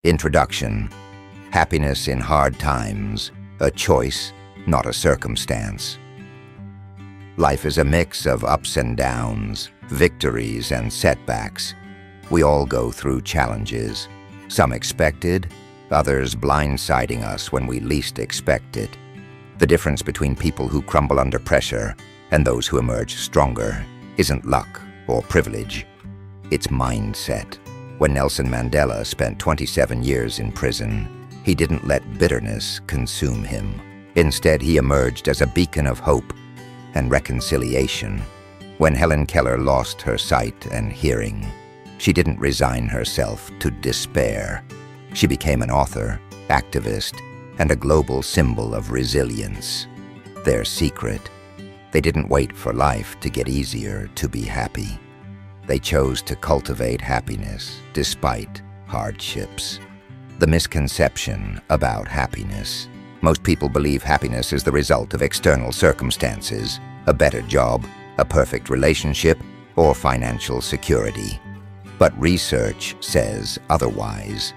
Introduction. Happiness in hard times. A choice, not a circumstance. Life is a mix of ups and downs, victories and setbacks. We all go through challenges, some expected, others blindsiding us when we least expect it. The difference between people who crumble under pressure and those who emerge stronger isn't luck or privilege. It's mindset. When Nelson Mandela spent 27 years in prison, he didn't let bitterness consume him. Instead, he emerged as a beacon of hope and reconciliation. When Helen Keller lost her sight and hearing, she didn't resign herself to despair. She became an author, activist, and a global symbol of resilience. Their secret: they didn't wait for life to get easier to be happy. They chose to cultivate happiness despite hardships. The misconception about happiness. Most people believe happiness is the result of external circumstances, a better job, a perfect relationship, or financial security. But research says otherwise.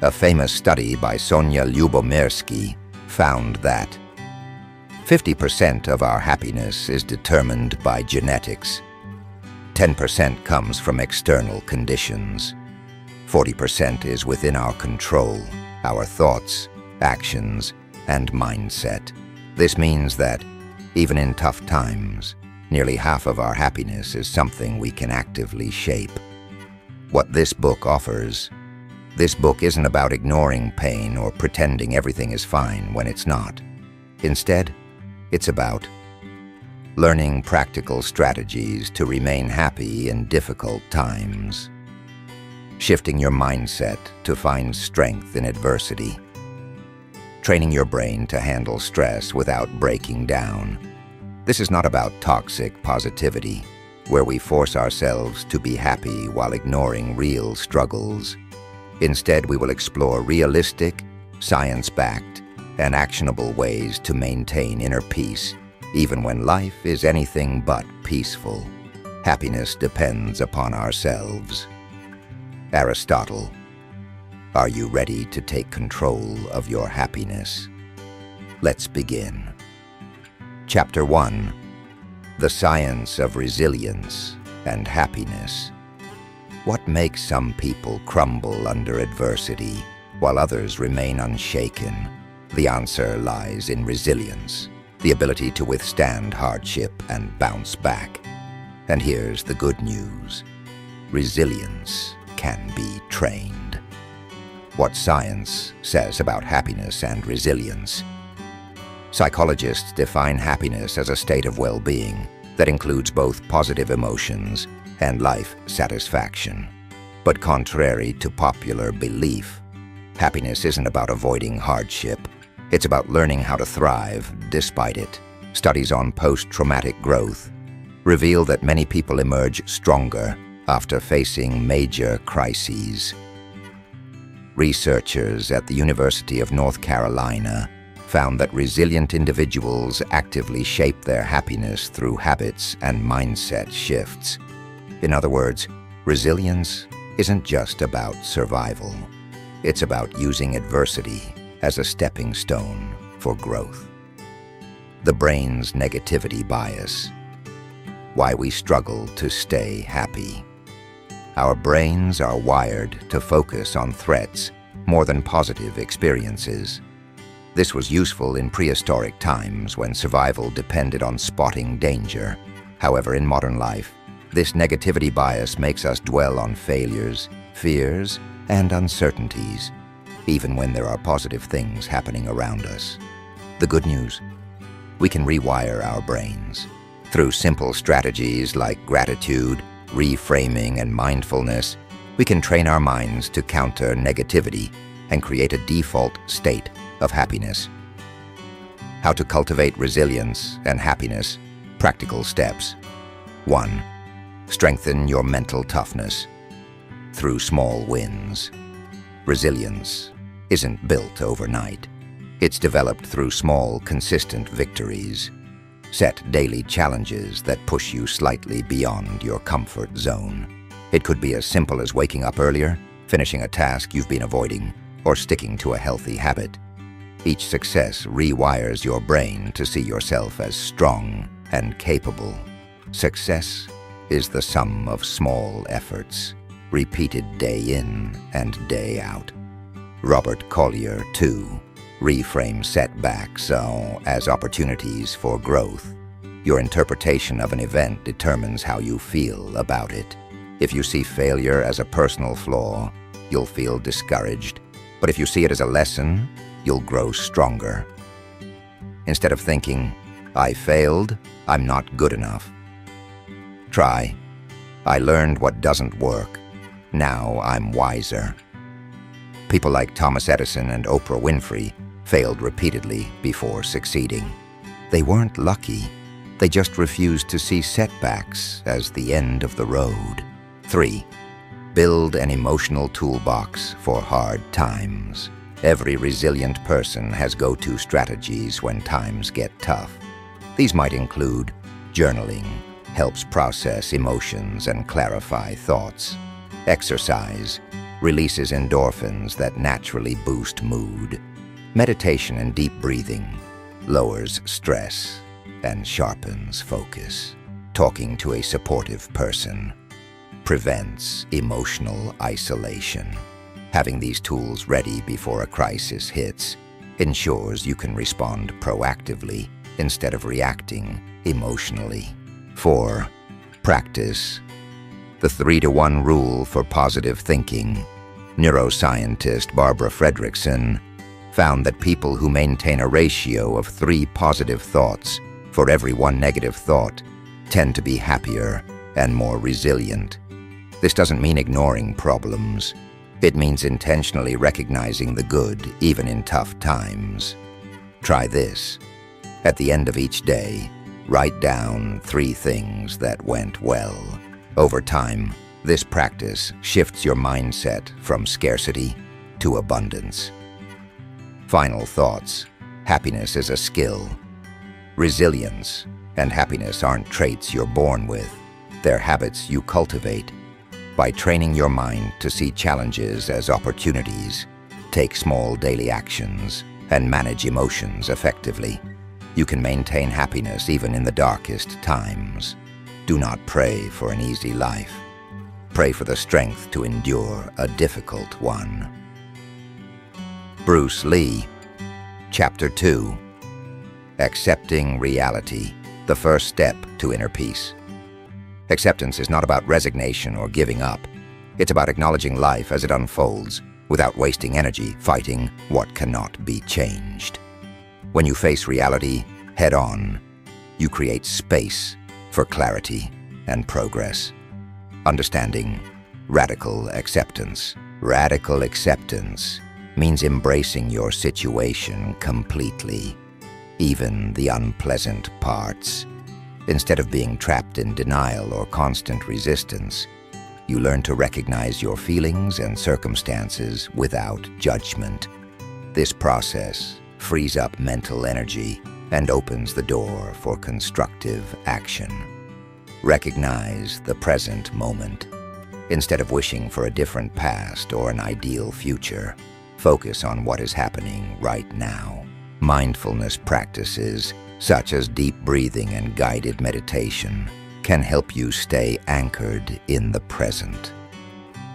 A famous study by Sonia Lyubomirsky found that 50% of our happiness is determined by genetics. 10% comes from external conditions. 40% is within our control, our thoughts, actions, and mindset. This means that, even in tough times, nearly half of our happiness is something we can actively shape. What this book offers: this book isn't about ignoring pain or pretending everything is fine when it's not. Instead, it's about learning practical strategies to remain happy in difficult times, shifting your mindset to find strength in adversity, training your brain to handle stress without breaking down. This is not about toxic positivity, where we force ourselves to be happy while ignoring real struggles. Instead, we will explore realistic, science-backed, and actionable ways to maintain inner peace, even when life is anything but peaceful. Happiness depends upon ourselves. Aristotle. Are you ready to take control of your happiness? Let's begin. Chapter 1. The Science of Resilience and Happiness. What makes some people crumble under adversity while others remain unshaken? The answer lies in resilience, the ability to withstand hardship and bounce back. And here's the good news: resilience can be trained. What science says about happiness and resilience. Psychologists define happiness as a state of well-being that includes both positive emotions and life satisfaction. But contrary to popular belief, happiness isn't about avoiding hardship. It's about learning how to thrive despite it. Studies on post-traumatic growth reveal that many people emerge stronger after facing major crises. Researchers at the University of North Carolina found that resilient individuals actively shape their happiness through habits and mindset shifts. In other words, resilience isn't just about survival. It's about using adversity as a stepping stone for growth. The brain's negativity bias. Why we struggle to stay happy. Our brains are wired to focus on threats more than positive experiences. This was useful in prehistoric times when survival depended on spotting danger. However, in modern life, this negativity bias makes us dwell on failures, fears, and uncertainties, even when there are positive things happening around us. The good news: we can rewire our brains. Through simple strategies like gratitude, reframing, and mindfulness, we can train our minds to counter negativity and create a default state of happiness. How to cultivate resilience and happiness. Practical steps. 1. Strengthen your mental toughness through small wins. Resilience isn't built overnight. It's developed through small, consistent victories. Set daily challenges that push you slightly beyond your comfort zone. It could be as simple as waking up earlier, finishing a task you've been avoiding, or sticking to a healthy habit. Each success rewires your brain to see yourself as strong and capable. Success is the sum of small efforts, repeated day in and day out. Robert Collier, 2. Reframe setbacks as opportunities for growth. Your interpretation of an event determines how you feel about it. If you see failure as a personal flaw, you'll feel discouraged. But if you see it as a lesson, you'll grow stronger. Instead of thinking, "I failed, I'm not good enough," try, "I learned what doesn't work. Now I'm wiser." People like Thomas Edison and Oprah Winfrey failed repeatedly before succeeding. They weren't lucky. They just refused to see setbacks as the end of the road. 3. Build an emotional toolbox for hard times. Every resilient person has go-to strategies when times get tough. These might include journaling, helps process emotions and clarify thoughts. Exercise releases endorphins that naturally boost mood. Meditation and deep breathing lowers stress and sharpens focus. Talking to a supportive person prevents emotional isolation. Having these tools ready before a crisis hits ensures you can respond proactively instead of reacting emotionally. 4. Practice. The 3-to-1 rule for positive thinking. Neuroscientist Barbara Fredrickson found that people who maintain a ratio of 3 positive thoughts for every 1 negative thought tend to be happier and more resilient. This doesn't mean ignoring problems. It means intentionally recognizing the good even in tough times. Try this. At the end of each day, write down 3 things that went well. Over time, this practice shifts your mindset from scarcity to abundance. Final thoughts. Happiness is a skill. Resilience and happiness aren't traits you're born with. They're habits you cultivate. By training your mind to see challenges as opportunities, take small daily actions, and manage emotions effectively, you can maintain happiness even in the darkest times. Do not pray for an easy life. Pray for the strength to endure a difficult one. Bruce Lee. Chapter 2. Accepting reality, the first step to inner peace. Acceptance is not about resignation or giving up. It's about acknowledging life as it unfolds, without wasting energy fighting what cannot be changed. When you face reality head-on, you create space for clarity and progress. Understanding radical acceptance. Radical acceptance means embracing your situation completely, even the unpleasant parts. Instead of being trapped in denial or constant resistance, you learn to recognize your feelings and circumstances without judgment. This process frees up mental energy and opens the door for constructive action. Recognize the present moment. Instead of wishing for a different past or an ideal future, focus on what is happening right now. Mindfulness practices, such as deep breathing and guided meditation, can help you stay anchored in the present.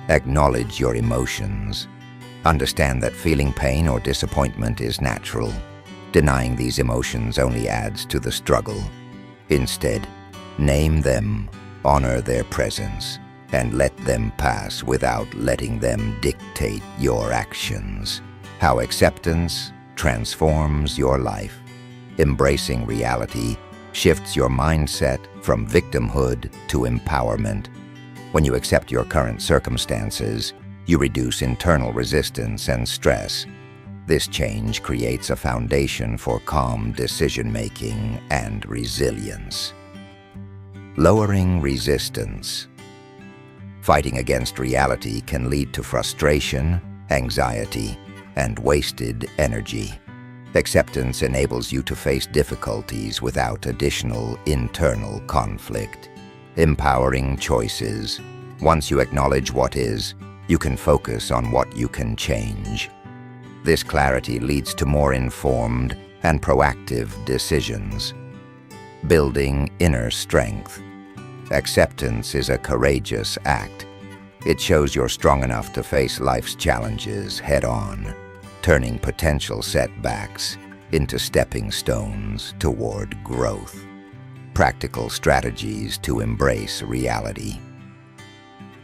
Acknowledge your emotions. Understand that feeling pain or disappointment is natural. Denying these emotions only adds to the struggle. Instead, name them, honor their presence, and let them pass without letting them dictate your actions. How acceptance transforms your life. Embracing reality shifts your mindset from victimhood to empowerment. When you accept your current circumstances, you reduce internal resistance and stress. This change creates a foundation for calm decision-making and resilience. Lowering resistance. Fighting against reality can lead to frustration, anxiety, and wasted energy. Acceptance enables you to face difficulties without additional internal conflict. Empowering choices. Once you acknowledge what is, You can focus on what you can change. This clarity leads to more informed and proactive decisions. Building inner strength. Acceptance is a courageous act. It shows you're strong enough to face life's challenges head-on, turning potential setbacks into stepping stones toward growth. Practical strategies to embrace reality.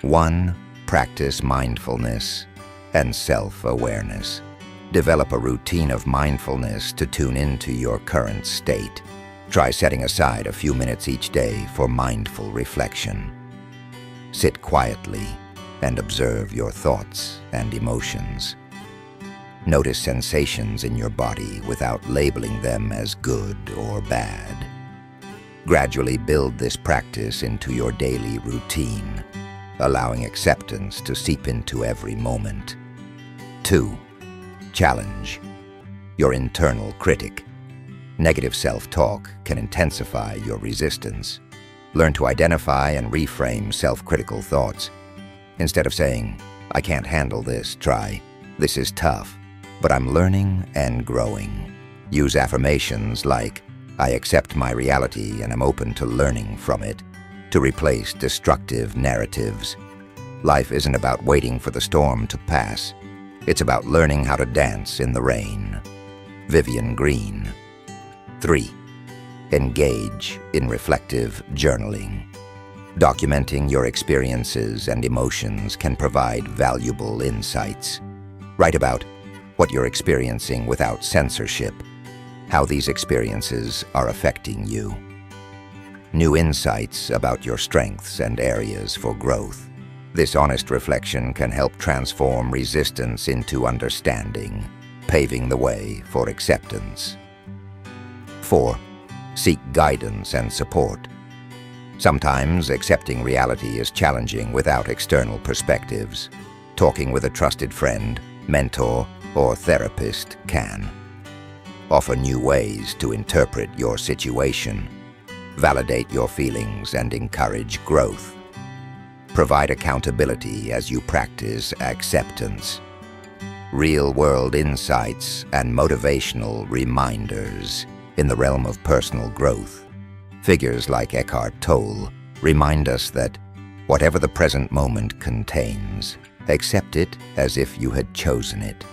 1. Practice mindfulness and self-awareness. Develop a routine of mindfulness to tune into your current state. Try setting aside a few minutes each day for mindful reflection. Sit quietly and observe your thoughts and emotions. Notice sensations in your body without labeling them as good or bad. Gradually build this practice into your daily routine, allowing acceptance to seep into every moment. 2. Challenge your internal critic. Negative self-talk can intensify your resistance. Learn to identify and reframe self-critical thoughts. Instead of saying, "I can't handle this," try, "This is tough, but I'm learning and growing." Use affirmations like, "I accept my reality and I'm open to learning from it," to replace destructive narratives. Life isn't about waiting for the storm to pass. It's about learning how to dance in the rain. Vivian Green. 3. Engage in reflective journaling. Documenting your experiences and emotions can provide valuable insights. Write about what you're experiencing without censorship, how these experiences are affecting you. New insights about your strengths and areas for growth. This honest reflection can help transform resistance into understanding, paving the way for acceptance. 4. Seek guidance and support. Sometimes accepting reality is challenging without external perspectives. Talking with a trusted friend, mentor, or therapist can offer new ways to interpret your situation, validate your feelings, and encourage growth. Provide accountability as you practice acceptance. Real-world insights and motivational reminders in the realm of personal growth. Figures like Eckhart Tolle remind us that whatever the present moment contains, accept it as if you had chosen it.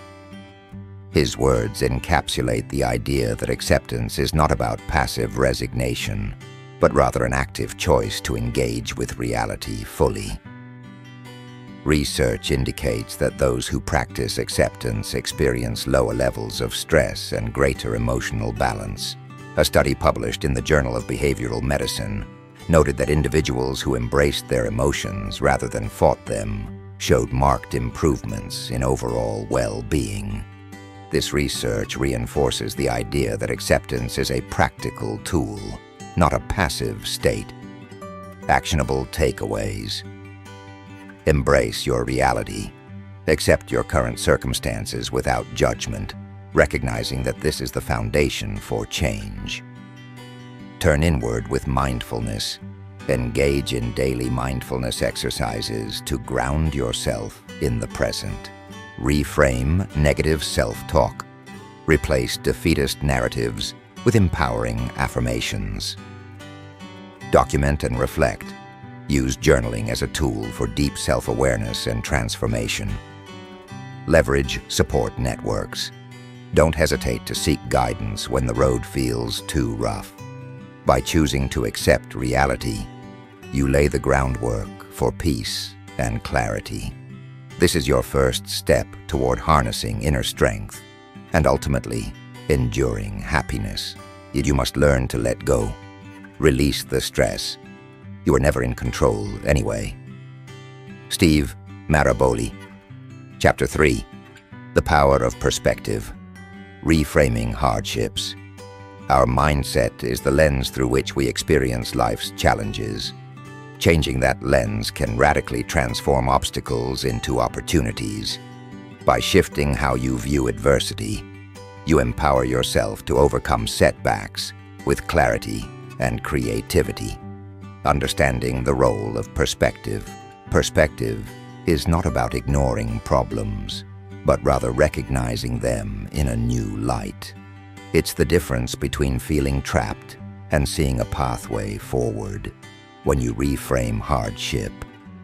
His words encapsulate the idea that acceptance is not about passive resignation, but rather an active choice to engage with reality fully. Research indicates that those who practice acceptance experience lower levels of stress and greater emotional balance. A study published in the Journal of Behavioral Medicine noted that individuals who embraced their emotions rather than fought them showed marked improvements in overall well-being. This research reinforces the idea that acceptance is a practical tool, not a passive state. Actionable takeaways. Embrace your reality. Accept your current circumstances without judgment, recognizing that this is the foundation for change. Turn inward with mindfulness. Engage in daily mindfulness exercises to ground yourself in the present. Reframe negative self-talk. Replace defeatist narratives with empowering affirmations. Document and reflect. Use journaling as a tool for deep self-awareness and transformation. Leverage support networks. Don't hesitate to seek guidance when the road feels too rough. By choosing to accept reality, you lay the groundwork for peace and clarity. This is your first step toward harnessing inner strength and ultimately enduring happiness. Yet you must learn to let go. Release the stress. You are never in control anyway. Steve Maraboli. Chapter 3. The Power of Perspective. Reframing Hardships. Our mindset is the lens through which we experience life's challenges. Changing that lens can radically transform obstacles into opportunities. By shifting how you view adversity, you empower yourself to overcome setbacks with clarity and creativity. Understanding the role of perspective. Perspective is not about ignoring problems, but rather recognizing them in a new light. It's the difference between feeling trapped and seeing a pathway forward. When you reframe hardship,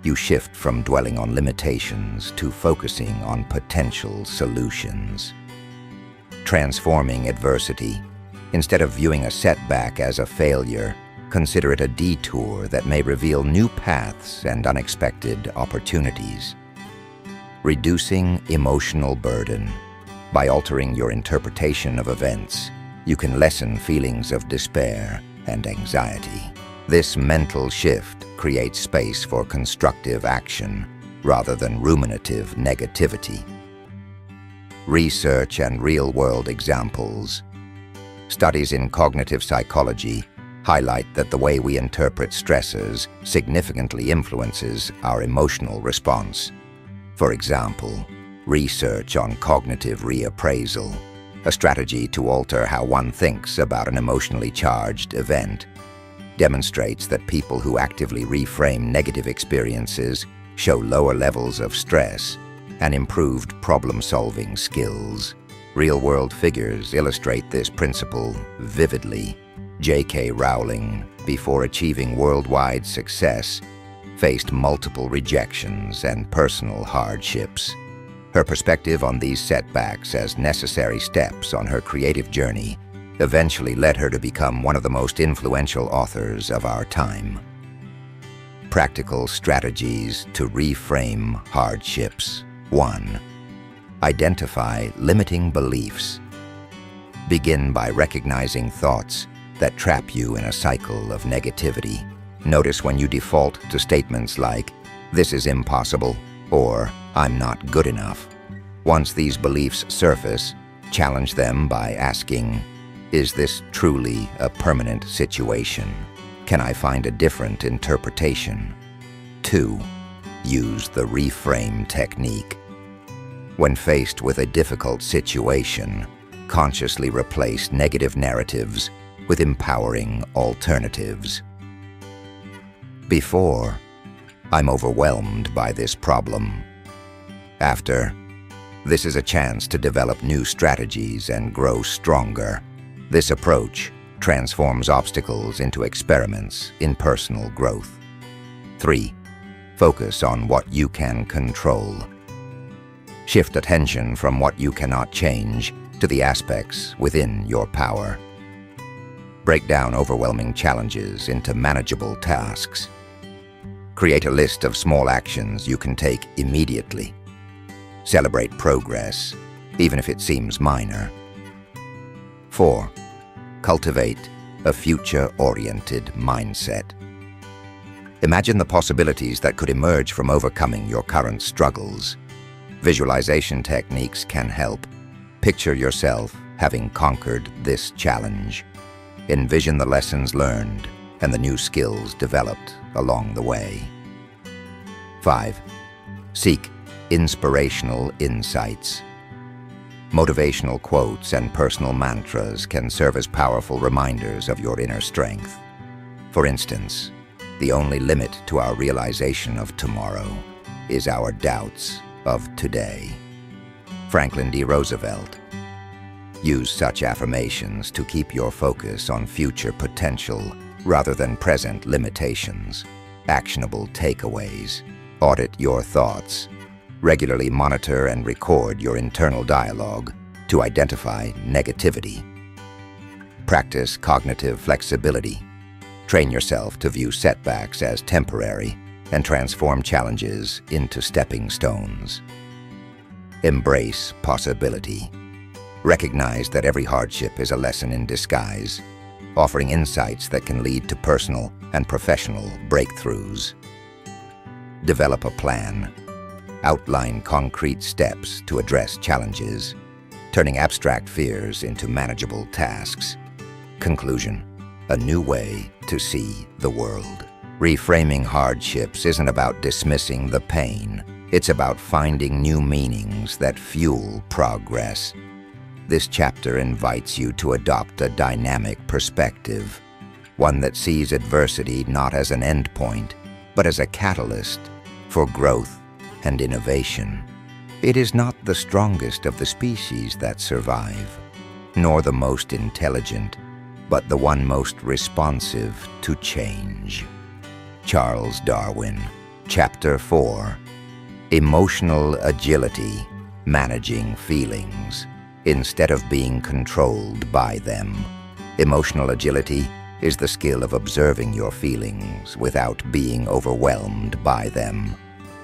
you shift from dwelling on limitations to focusing on potential solutions. Transforming adversity. Instead of viewing a setback as a failure, consider it a detour that may reveal new paths and unexpected opportunities. Reducing emotional burden. By altering your interpretation of events, you can lessen feelings of despair and anxiety. This mental shift creates space for constructive action rather than ruminative negativity. Research and real-world examples. Studies in cognitive psychology highlight that the way we interpret stressors significantly influences our emotional response. For example, research on cognitive reappraisal, a strategy to alter how one thinks about an emotionally charged event, demonstrates that people who actively reframe negative experiences show lower levels of stress and improved problem-solving skills. Real-world figures illustrate this principle vividly. J.K. Rowling, before achieving worldwide success, faced multiple rejections and personal hardships. Her perspective on these setbacks as necessary steps on her creative journey eventually led her to become one of the most influential authors of our time. Practical strategies to reframe hardships. 1. Identify limiting beliefs. Begin by recognizing thoughts that trap you in a cycle of negativity. Notice when you default to statements like, "This is impossible," or "I'm not good enough." Once these beliefs surface, challenge them by asking, "Is this truly a permanent situation? Can I find a different interpretation?" 2. Use the reframe technique. When faced with a difficult situation, consciously replace negative narratives with empowering alternatives. Before, "I'm overwhelmed by this problem." After, "This is a chance to develop new strategies and grow stronger." This approach transforms obstacles into experiments in personal growth. 3. Focus on what you can control. Shift attention from what you cannot change to the aspects within your power. Break down overwhelming challenges into manageable tasks. Create a list of small actions you can take immediately. Celebrate progress, even if it seems minor. 4. Cultivate a future-oriented mindset. Imagine the possibilities that could emerge from overcoming your current struggles. Visualization techniques can help. Picture yourself having conquered this challenge. Envision the lessons learned and the new skills developed along the way. 5. Seek inspirational insights. Motivational quotes and personal mantras can serve as powerful reminders of your inner strength. For instance, the only limit to our realization of tomorrow is our doubts of today. Franklin D. Roosevelt. Use such affirmations to keep your focus on future potential rather than present limitations. Actionable takeaways. Audit your thoughts. Regularly monitor and record your internal dialogue to identify negativity. Practice cognitive flexibility. Train yourself to view setbacks as temporary and transform challenges into stepping stones. Embrace possibility. Recognize that every hardship is a lesson in disguise, offering insights that can lead to personal and professional breakthroughs. Develop a plan. Outline concrete steps to address challenges, turning abstract fears into manageable tasks. Conclusion: a new way to see the world. Reframing hardships isn't about dismissing the pain. It's about finding new meanings that fuel progress. This chapter invites you to adopt a dynamic perspective, one that sees adversity not as an endpoint, but as a catalyst for growth and innovation. It is not the strongest of the species that survive, nor the most intelligent, but the one most responsive to change. Charles Darwin. Chapter 4. Emotional Agility, Managing Feelings, instead of being controlled by them. Emotional agility is the skill of observing your feelings without being overwhelmed by them.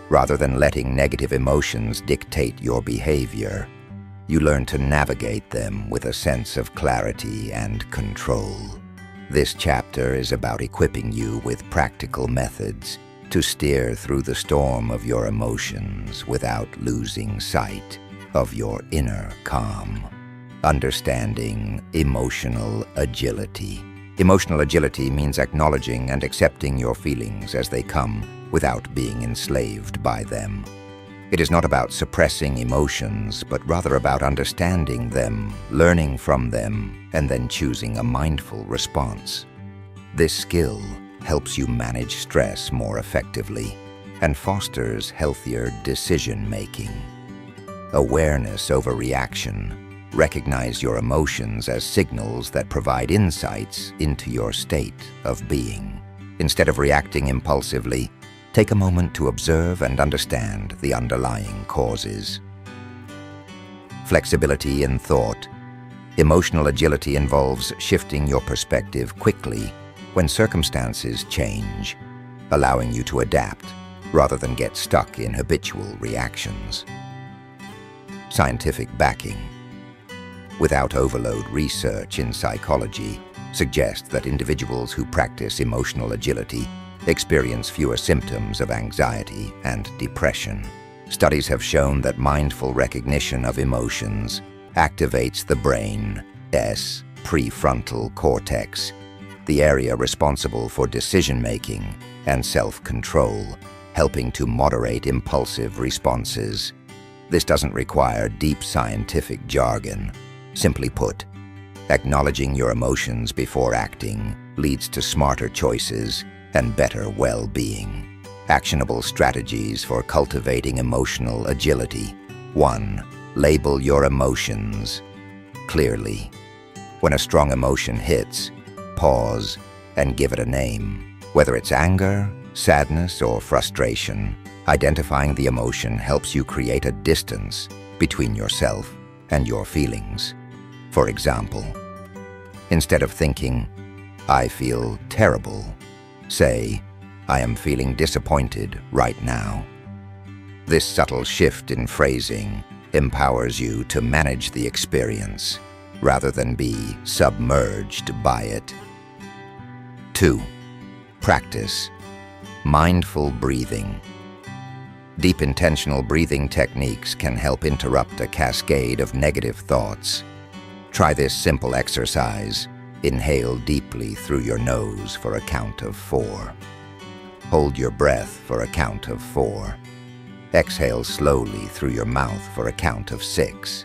Rather than letting negative emotions dictate your behavior, you learn to navigate them with a sense of clarity and control. This chapter is about equipping you with practical methods to steer through the storm of your emotions without losing sight of your inner calm. Understanding emotional agility. Emotional agility means acknowledging and accepting your feelings as they come without being enslaved by them. It is not about suppressing emotions, but rather about understanding them, learning from them, and then choosing a mindful response. This skill helps you manage stress more effectively and fosters healthier decision-making. Awareness over reaction. Recognize your emotions as signals that provide insights into your state of being. Instead of reacting impulsively, take a moment to observe and understand the underlying causes. Flexibility in thought. Emotional agility involves shifting your perspective quickly when circumstances change, allowing you to adapt rather than get stuck in habitual reactions. Scientific backing. Without overload, research in psychology suggests that individuals who practice emotional agility experience fewer symptoms of anxiety and depression. Studies have shown that mindful recognition of emotions activates the brain's prefrontal cortex, the area responsible for decision-making and self-control, helping to moderate impulsive responses. This doesn't require deep scientific jargon. Simply put, acknowledging your emotions before acting leads to smarter choices and better well-being. Actionable strategies for cultivating emotional agility. 1. Label your emotions clearly. When a strong emotion hits, pause and give it a name. Whether it's anger, sadness, or frustration, identifying the emotion helps you create a distance between yourself and your feelings. For example, instead of thinking, "I feel terrible," say, "I am feeling disappointed right now." This subtle shift in phrasing empowers you to manage the experience rather than be submerged by it. 2. Practice mindful breathing. Deep intentional breathing techniques can help interrupt a cascade of negative thoughts. Try this simple exercise. Inhale deeply through your nose for a count of 4. Hold your breath for a count of 4. Exhale slowly through your mouth for a count of 6.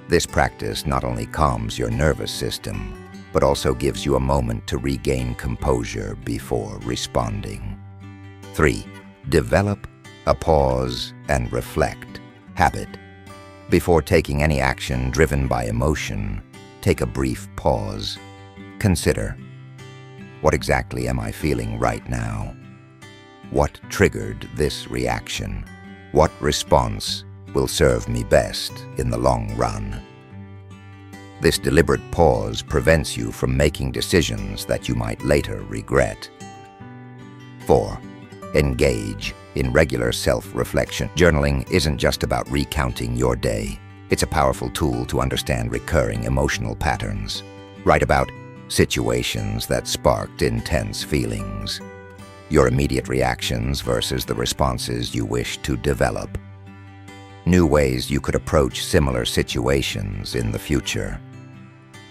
This practice not only calms your nervous system, but also gives you a moment to regain composure before responding. 3. Develop a pause and reflect habit. Before taking any action driven by emotion, take a brief pause. Consider, what exactly am I feeling right now? What triggered this reaction? What response will serve me best in the long run? This deliberate pause prevents you from making decisions that you might later regret. 4. Engage in regular self-reflection. Journaling isn't just about recounting your day. It's a powerful tool to understand recurring emotional patterns. Write about situations that sparked intense feelings, your immediate reactions versus the responses you wish to develop, new ways you could approach similar situations in the future.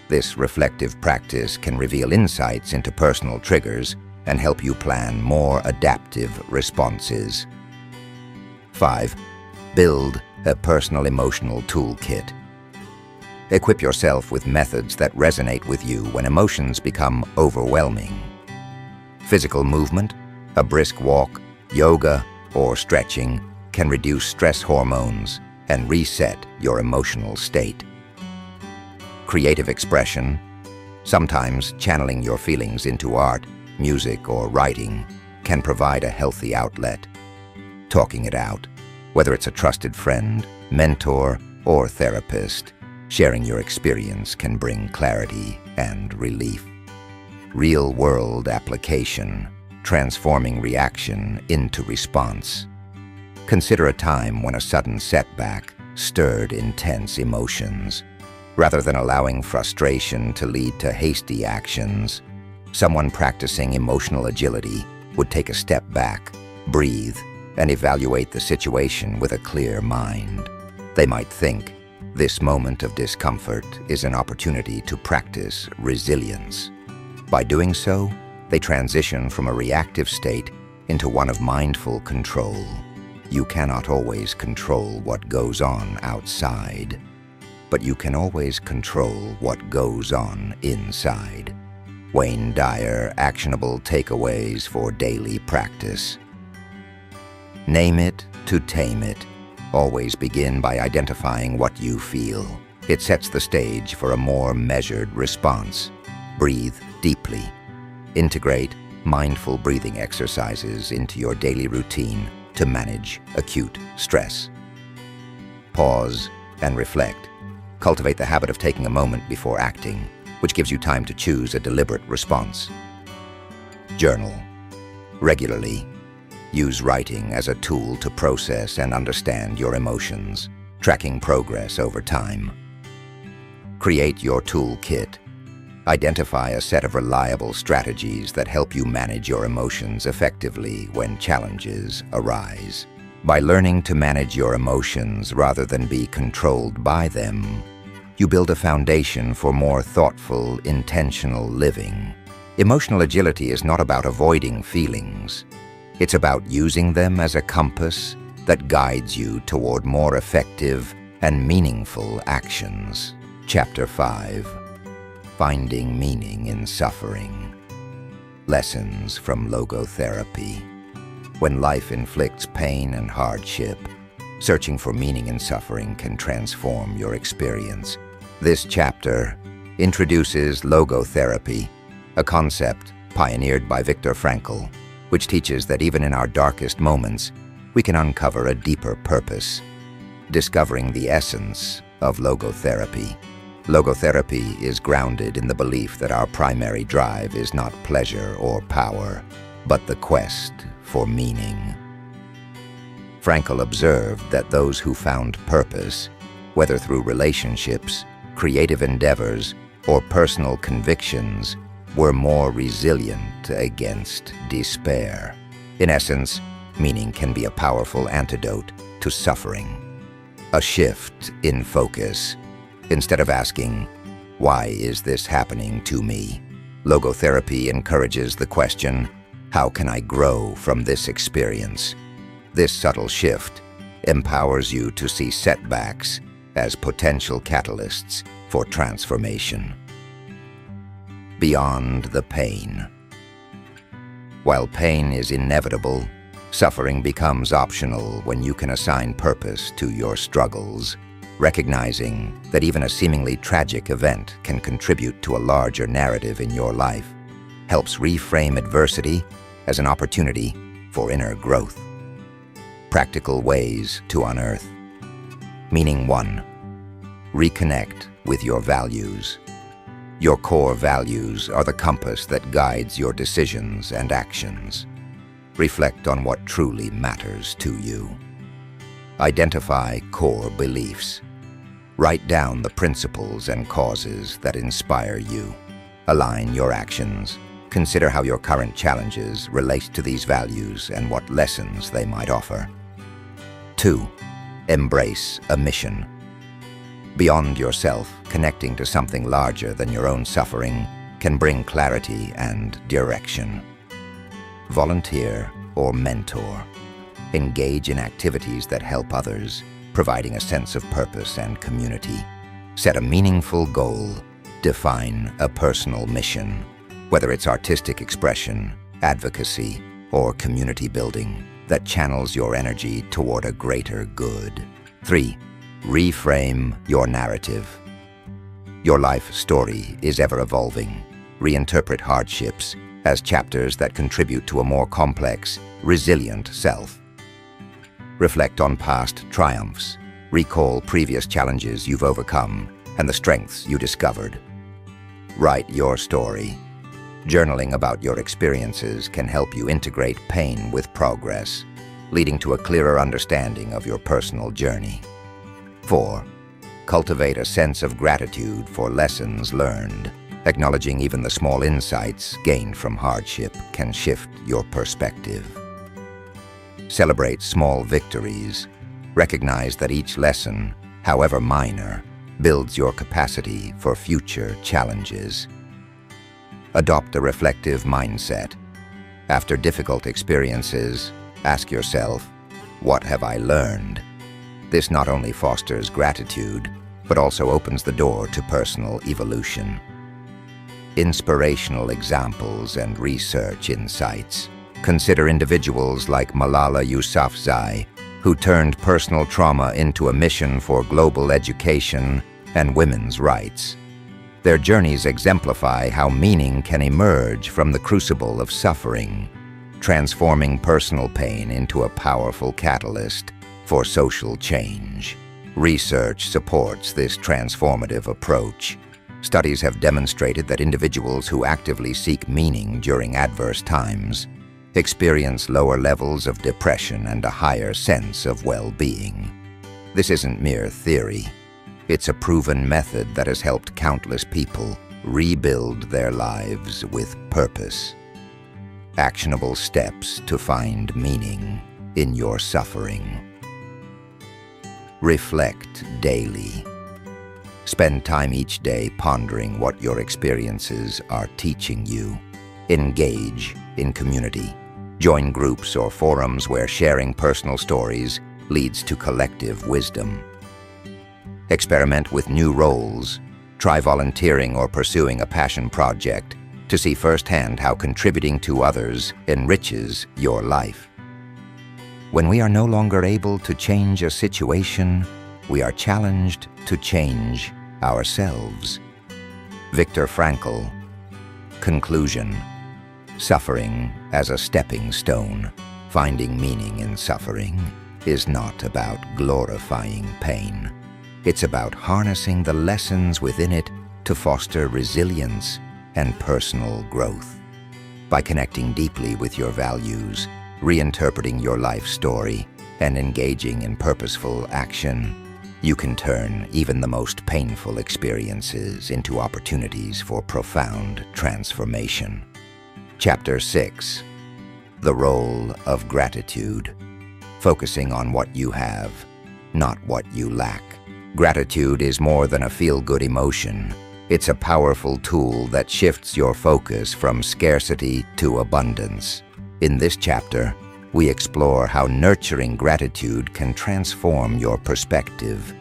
This reflective practice can reveal insights into personal triggers and help you plan more adaptive responses. 5. Build a personal emotional toolkit. Equip yourself with methods that resonate with you when emotions become overwhelming. Physical movement, a brisk walk, yoga, or stretching can reduce stress hormones and reset your emotional state. Creative expression, sometimes channeling your feelings into art, music, or writing, can provide a healthy outlet. Talking it out, whether it's a trusted friend, mentor, or therapist, sharing your experience can bring clarity and relief. Real-world application, transforming reaction into response. Consider a time when a sudden setback stirred intense emotions. Rather than allowing frustration to lead to hasty actions, someone practicing emotional agility would take a step back, breathe, and evaluate the situation with a clear mind. They might think, this moment of discomfort is an opportunity to practice resilience. By doing so, they transition from a reactive state into one of mindful control. You cannot always control what goes on outside, but you can always control what goes on inside. Wayne Dyer, actionable takeaways for daily practice. Name it to tame it. Always begin by identifying what you feel. It sets the stage for a more measured response. Breathe deeply. Integrate mindful breathing exercises into your daily routine to manage acute stress. Pause and reflect. Cultivate the habit of taking a moment before acting, which gives you time to choose a deliberate response. Journal. Regularly, use writing as a tool to process and understand your emotions, tracking progress over time. Create your toolkit. Identify a set of reliable strategies that help you manage your emotions effectively when challenges arise. By learning to manage your emotions rather than be controlled by them, you build a foundation for more thoughtful, intentional living. Emotional agility is not about avoiding feelings. It's about using them as a compass that guides you toward more effective and meaningful actions. Chapter 5. Finding Meaning in Suffering. Lessons from Logotherapy. When life inflicts pain and hardship, searching for meaning in suffering can transform your experience. This chapter introduces logotherapy, a concept pioneered by Viktor Frankl, which teaches that even in our darkest moments, we can uncover a deeper purpose. Discovering the essence of logotherapy. Logotherapy is grounded in the belief that our primary drive is not pleasure or power, but the quest for meaning. Frankl observed that those who found purpose, whether through relationships, creative endeavors, or personal convictions, were more resilient against despair. In essence, meaning can be a powerful antidote to suffering. A shift in focus. Instead of asking, "Why is this happening to me?" logotherapy encourages the question, "How can I grow from this experience?" This subtle shift empowers you to see setbacks as potential catalysts for transformation. Beyond the pain. While pain is inevitable, suffering becomes optional when you can assign purpose to your struggles. Recognizing that even a seemingly tragic event can contribute to a larger narrative in your life helps reframe adversity as an opportunity for inner growth. Practical ways to unearth. Meaning 1. Reconnect with your values. Your core values are the compass that guides your decisions and actions. Reflect on what truly matters to you. Identify core beliefs. Write down the principles and causes that inspire you. Align your actions. Consider how your current challenges relate to these values and what lessons they might offer. 2. Embrace a mission. Beyond yourself, connecting to something larger than your own suffering can bring clarity and direction. Volunteer or mentor. Engage in activities that help others, providing a sense of purpose and community. Set a meaningful goal. Define a personal mission. Whether it's artistic expression, advocacy, or community building, that channels your energy toward a greater good. 3. Reframe your narrative. Your life story is ever-evolving. Reinterpret hardships as chapters that contribute to a more complex, resilient self. Reflect on past triumphs. Recall previous challenges you've overcome and the strengths you discovered. Write your story. Journaling about your experiences can help you integrate pain with progress, leading to a clearer understanding of your personal journey. 4. Cultivate a sense of gratitude for lessons learned. Acknowledging even the small insights gained from hardship can shift your perspective. Celebrate small victories. Recognize that each lesson, however minor, builds your capacity for future challenges. Adopt a reflective mindset. After difficult experiences, ask yourself, what have I learned? This not only fosters gratitude, but also opens the door to personal evolution. Inspirational examples and research insights. Consider individuals like Malala Yousafzai, who turned personal trauma into a mission for global education and women's rights. Their journeys exemplify how meaning can emerge from the crucible of suffering, transforming personal pain into a powerful catalyst for social change. Research supports this transformative approach. Studies have demonstrated that individuals who actively seek meaning during adverse times experience lower levels of depression and a higher sense of well-being. This isn't mere theory. It's a proven method that has helped countless people rebuild their lives with purpose. Actionable steps to find meaning in your suffering. Reflect daily. Spend time each day pondering what your experiences are teaching you. Engage in community. Join groups or forums where sharing personal stories leads to collective wisdom. Experiment with new roles. Try volunteering or pursuing a passion project to see firsthand how contributing to others enriches your life. When we are no longer able to change a situation, we are challenged to change ourselves. Viktor Frankl. Conclusion. Suffering as a stepping stone. Finding meaning in suffering is not about glorifying pain. It's about harnessing the lessons within it to foster resilience and personal growth. By connecting deeply with your values, reinterpreting your life story, and engaging in purposeful action, you can turn even the most painful experiences into opportunities for profound transformation. Chapter 6. The Role of Gratitude. Focusing on what you have, not what you lack. Gratitude is more than a feel-good emotion. It's a powerful tool that shifts your focus from scarcity to abundance. In this chapter, we explore how nurturing gratitude can transform your perspective,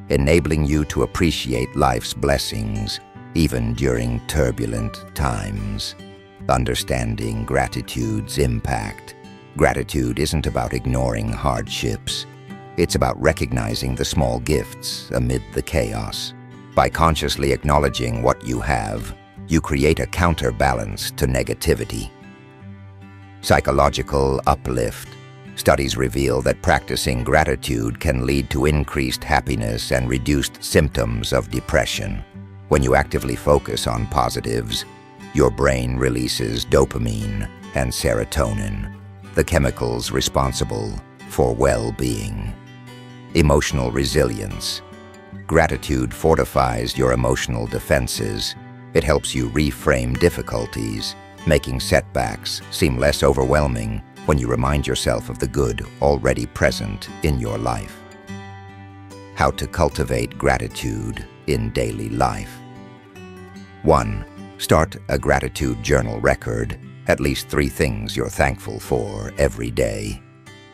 enabling you to appreciate life's blessings even during turbulent times. Understanding gratitude's impact. Gratitude isn't about ignoring hardships. It's about recognizing the small gifts amid the chaos. By consciously acknowledging what you have, you create a counterbalance to negativity. Psychological uplift. Studies reveal that practicing gratitude can lead to increased happiness and reduced symptoms of depression. When you actively focus on positives, your brain releases dopamine and serotonin, the chemicals responsible for well-being. Emotional resilience. Gratitude fortifies your emotional defenses. It helps you reframe difficulties, making setbacks seem less overwhelming when you remind yourself of the good already present in your life. How to cultivate gratitude in daily life. 1. Start a gratitude journal record, at least 3 things you're thankful for every day.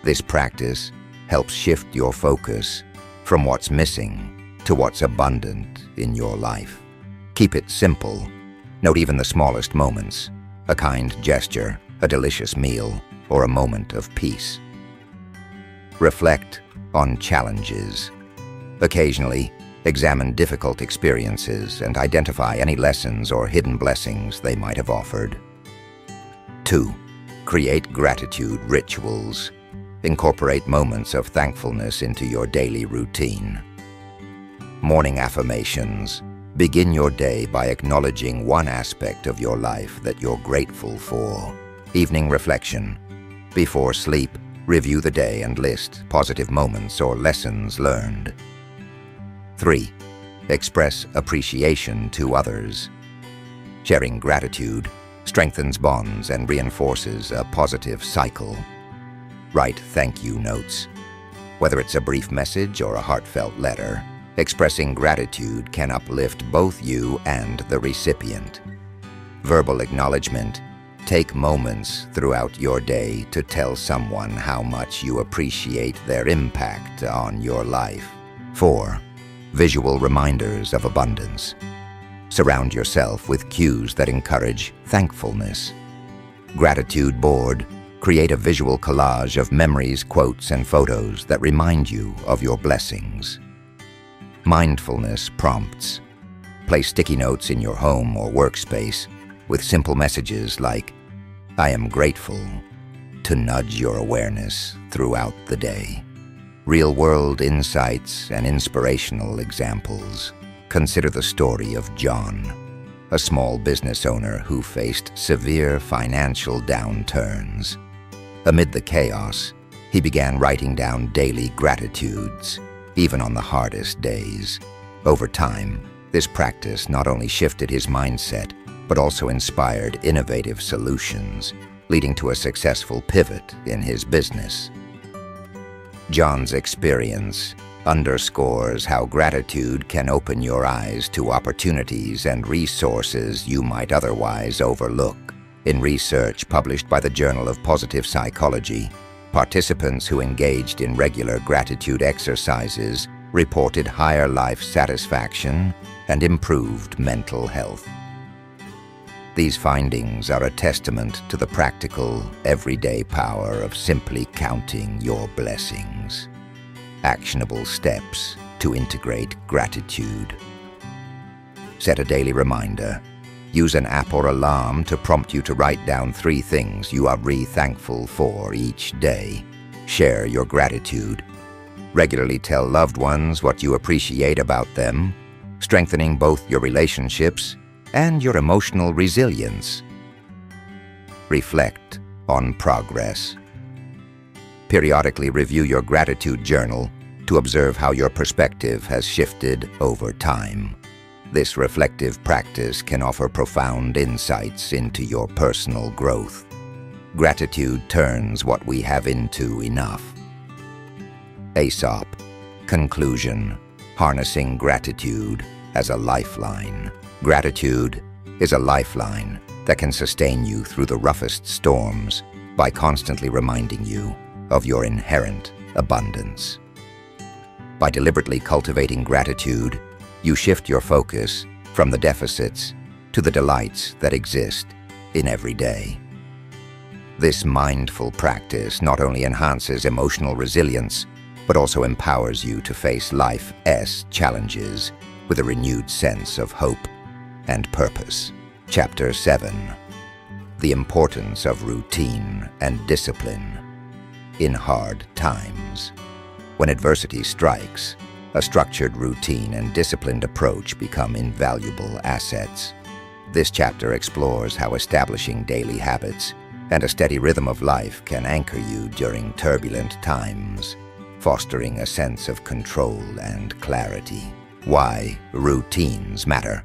This practice helps shift your focus from what's missing to what's abundant in your life. Keep it simple. Note even the smallest moments, a kind gesture, a delicious meal, or a moment of peace. Reflect on challenges. Occasionally, examine difficult experiences and identify any lessons or hidden blessings they might have offered. 2. Create gratitude rituals. Incorporate moments of thankfulness into your daily routine. Morning affirmations. Begin your day by acknowledging one aspect of your life that you're grateful for. Evening reflection. Before sleep, review the day and list positive moments or lessons learned. 3. Express appreciation to others. Sharing gratitude strengthens bonds and reinforces a positive cycle. Write thank you notes. Whether it's a brief message or a heartfelt letter, expressing gratitude can uplift both you and the recipient. Verbal acknowledgement. Take moments throughout your day to tell someone how much you appreciate their impact on your life. 4. Visual reminders of abundance. Surround yourself with cues that encourage thankfulness. Gratitude board. Create a visual collage of memories, quotes, and photos that remind you of your blessings. Mindfulness prompts. Place sticky notes in your home or workspace with simple messages like, "I am grateful," to nudge your awareness throughout the day. Real-world insights and inspirational examples. Consider the story of John, a small business owner who faced severe financial downturns. Amid the chaos, he began writing down daily gratitudes, even on the hardest days. Over time, this practice not only shifted his mindset, but also inspired innovative solutions, leading to a successful pivot in his business. John's experience underscores how gratitude can open your eyes to opportunities and resources you might otherwise overlook. In research published by the Journal of Positive Psychology, participants who engaged in regular gratitude exercises reported higher life satisfaction and improved mental health. These findings are a testament to the practical, everyday power of simply counting your blessings. Actionable steps to integrate gratitude. Set a daily reminder. Use an app or alarm to prompt you to write down 3 things you are thankful for each day. Share your gratitude. Regularly tell loved ones what you appreciate about them, strengthening both your relationships and your emotional resilience. Reflect on progress. Periodically review your gratitude journal to observe how your perspective has shifted over time. This reflective practice can offer profound insights into your personal growth. Gratitude turns what we have into enough. Aesop. Conclusion. Harnessing gratitude as a lifeline. Gratitude is a lifeline that can sustain you through the roughest storms by constantly reminding you of your inherent abundance. By deliberately cultivating gratitude, you shift your focus from the deficits to the delights that exist in every day. This mindful practice not only enhances emotional resilience, but also empowers you to face life's challenges with a renewed sense of hope and purpose. Chapter 7. The importance of routine and discipline in hard times. When adversity strikes, a structured routine and disciplined approach become invaluable assets. This chapter explores how establishing daily habits and a steady rhythm of life can anchor you during turbulent times, fostering a sense of control and clarity. Why routines matter.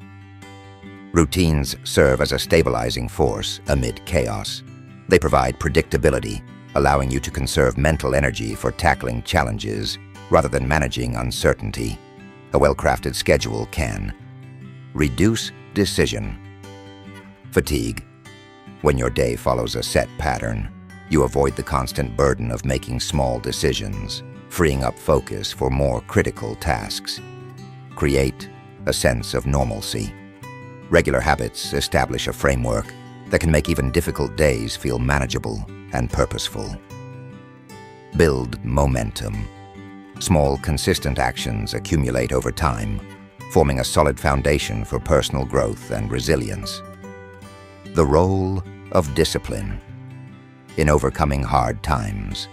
Routines serve as a stabilizing force amid chaos. They provide predictability, allowing you to conserve mental energy for tackling challenges rather than managing uncertainty. A well-crafted schedule can reduce decision fatigue. When your day follows a set pattern, you avoid the constant burden of making small decisions, freeing up focus for more critical tasks. Create a sense of normalcy. Regular habits establish a framework that can make even difficult days feel manageable and purposeful. Build momentum. Small, consistent actions accumulate over time, forming a solid foundation for personal growth and resilience. The role of discipline in overcoming hard times.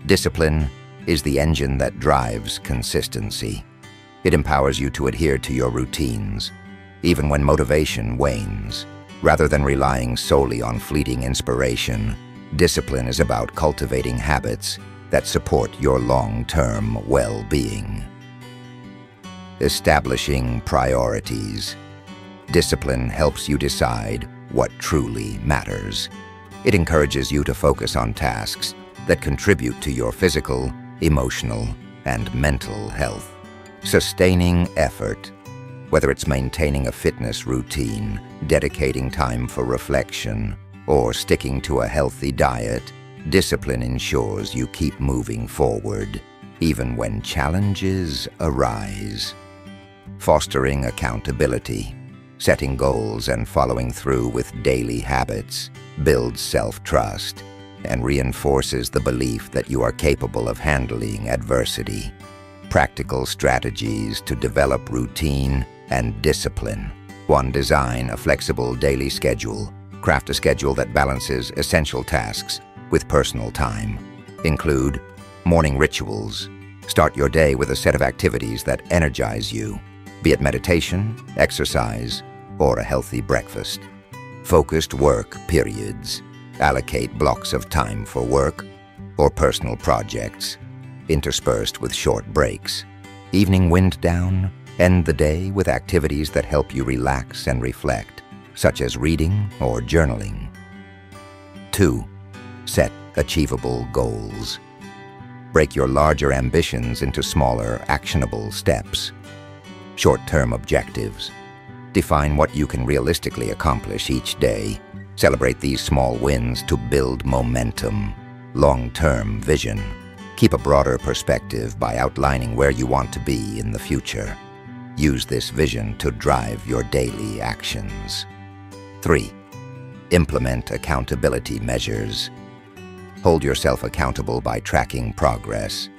Discipline is the engine that drives consistency. It empowers you to adhere to your routines, even when motivation wanes. Rather than relying solely on fleeting inspiration, discipline is about cultivating habits that support your long-term well-being. Establishing priorities. Discipline helps you decide what truly matters. It encourages you to focus on tasks that contribute to your physical, emotional, and mental health. Sustaining effort. Whether it's maintaining a fitness routine, dedicating time for reflection, or sticking to a healthy diet, discipline ensures you keep moving forward, even when challenges arise. Fostering accountability. Setting goals and following through with daily habits builds self-trust and reinforces the belief that you are capable of handling adversity. Practical strategies to develop routine and discipline. 1. Design a flexible daily schedule. Craft a schedule that balances essential tasks with personal time. Include morning rituals. Start your day with a set of activities that energize you, be it meditation, exercise, or a healthy breakfast. Focused work periods. Allocate blocks of time for work or personal projects, interspersed with short breaks. Evening wind down. End the day with activities that help you relax and reflect, such as reading or journaling. 2. Set achievable goals. Break your larger ambitions into smaller, actionable steps. Short-term objectives. Define what you can realistically accomplish each day. Celebrate these small wins to build momentum. Long-term vision. Keep a broader perspective by outlining where you want to be in the future. Use this vision to drive your daily actions. 3. Implement accountability measures. Hold yourself accountable by tracking progress.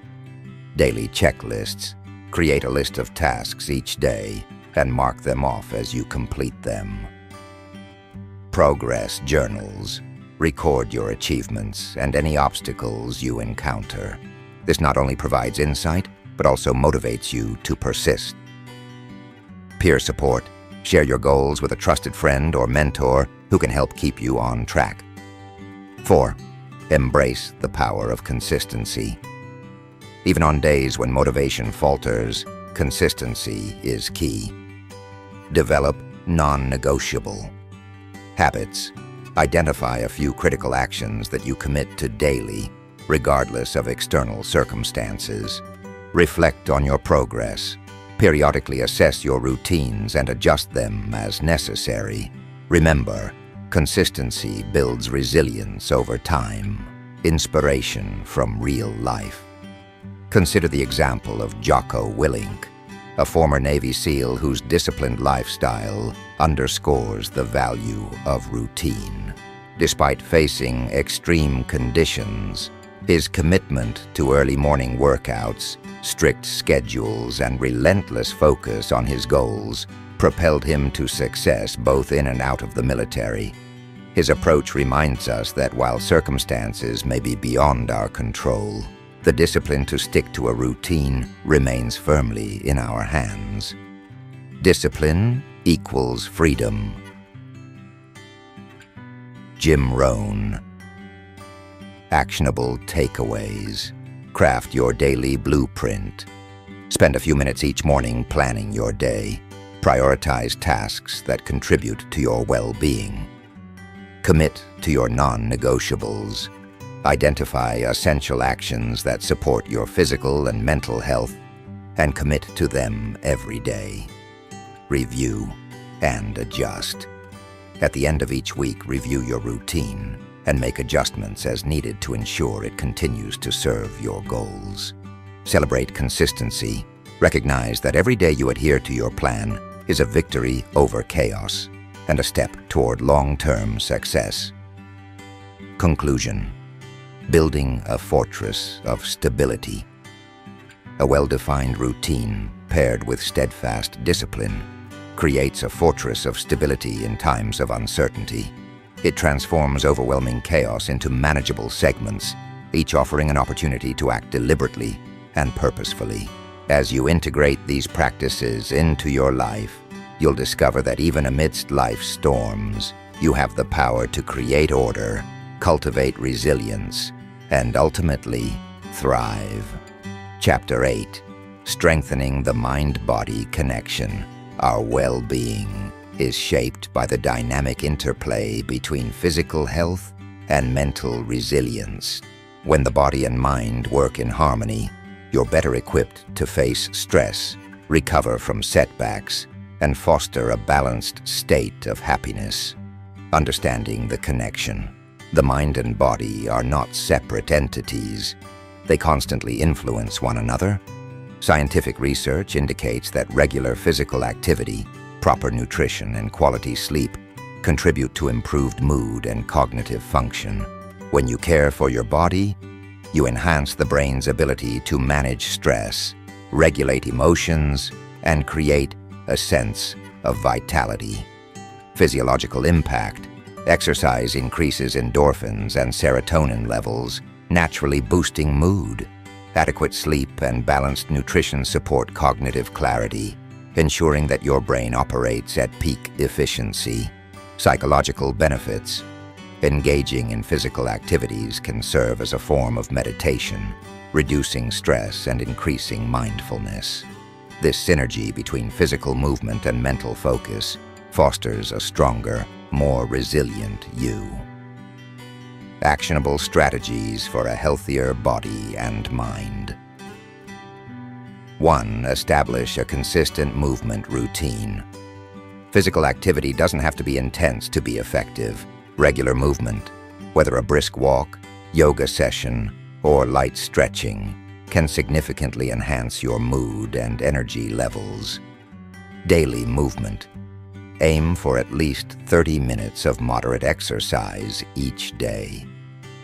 Daily checklists. Create a list of tasks each day and mark them off as you complete them. Progress journals. Record your achievements and any obstacles you encounter. This not only provides insight, but also motivates you to persist. Peer support. Share your goals with a trusted friend or mentor who can help keep you on track. 4. Embrace the power of consistency. Even on days when motivation falters, consistency is key. Develop non-negotiable habits. Identify a few critical actions that you commit to daily, regardless of external circumstances. Reflect on your progress. Periodically assess your routines and adjust them as necessary. Remember, consistency builds resilience over time. Inspiration from real life. Consider the example of Jocko Willink, a former Navy SEAL whose disciplined lifestyle underscores the value of routine. Despite facing extreme conditions, his commitment to early morning workouts, strict schedules, and relentless focus on his goals propelled him to success both in and out of the military. His approach reminds us that while circumstances may be beyond our control, the discipline to stick to a routine remains firmly in our hands. Discipline equals freedom. Jim Rohn. Actionable takeaways. Craft your daily blueprint. Spend a few minutes each morning planning your day. Prioritize tasks that contribute to your well-being. Commit to your non-negotiables. Identify essential actions that support your physical and mental health and commit to them every day. Review and adjust. At the end of each week, review your routine and make adjustments as needed to ensure it continues to serve your goals. Celebrate consistency. Recognize that every day you adhere to your plan is a victory over chaos and a step toward long-term success. Conclusion. building a fortress of stability. A well-defined routine paired with steadfast discipline creates a fortress of stability in times of uncertainty. It transforms overwhelming chaos into manageable segments, each offering an opportunity to act deliberately and purposefully. As you integrate these practices into your life, you'll discover that even amidst life's storms, you have the power to create order, cultivate resilience, and ultimately thrive. Chapter 8. Strengthening the mind-body connection. Our well-being is shaped by the dynamic interplay between physical health and mental resilience. When the body and mind work in harmony, you're better equipped to face stress, recover from setbacks, and foster a balanced state of happiness. Understanding the connection. The mind and body are not separate entities. They constantly influence one another. Scientific research indicates that regular physical activity, proper nutrition, and quality sleep contribute to improved mood and cognitive function. When you care for your body, you enhance the brain's ability to manage stress, regulate emotions, and create a sense of vitality. Physiological impact. Exercise increases endorphins and serotonin levels, naturally boosting mood. Adequate sleep and balanced nutrition support cognitive clarity, ensuring that your brain operates at peak efficiency. Psychological benefits. Engaging in physical activities can serve as a form of meditation, reducing stress and increasing mindfulness. This synergy between physical movement and mental focus fosters a stronger, more resilient you. Actionable strategies for a healthier body and mind. 1. Establish a consistent movement routine. Physical activity doesn't have to be intense to be effective. Regular movement, whether a brisk walk, yoga session, or light stretching, can significantly enhance your mood and energy levels. Daily movement. Aim for at least 30 minutes of moderate exercise each day.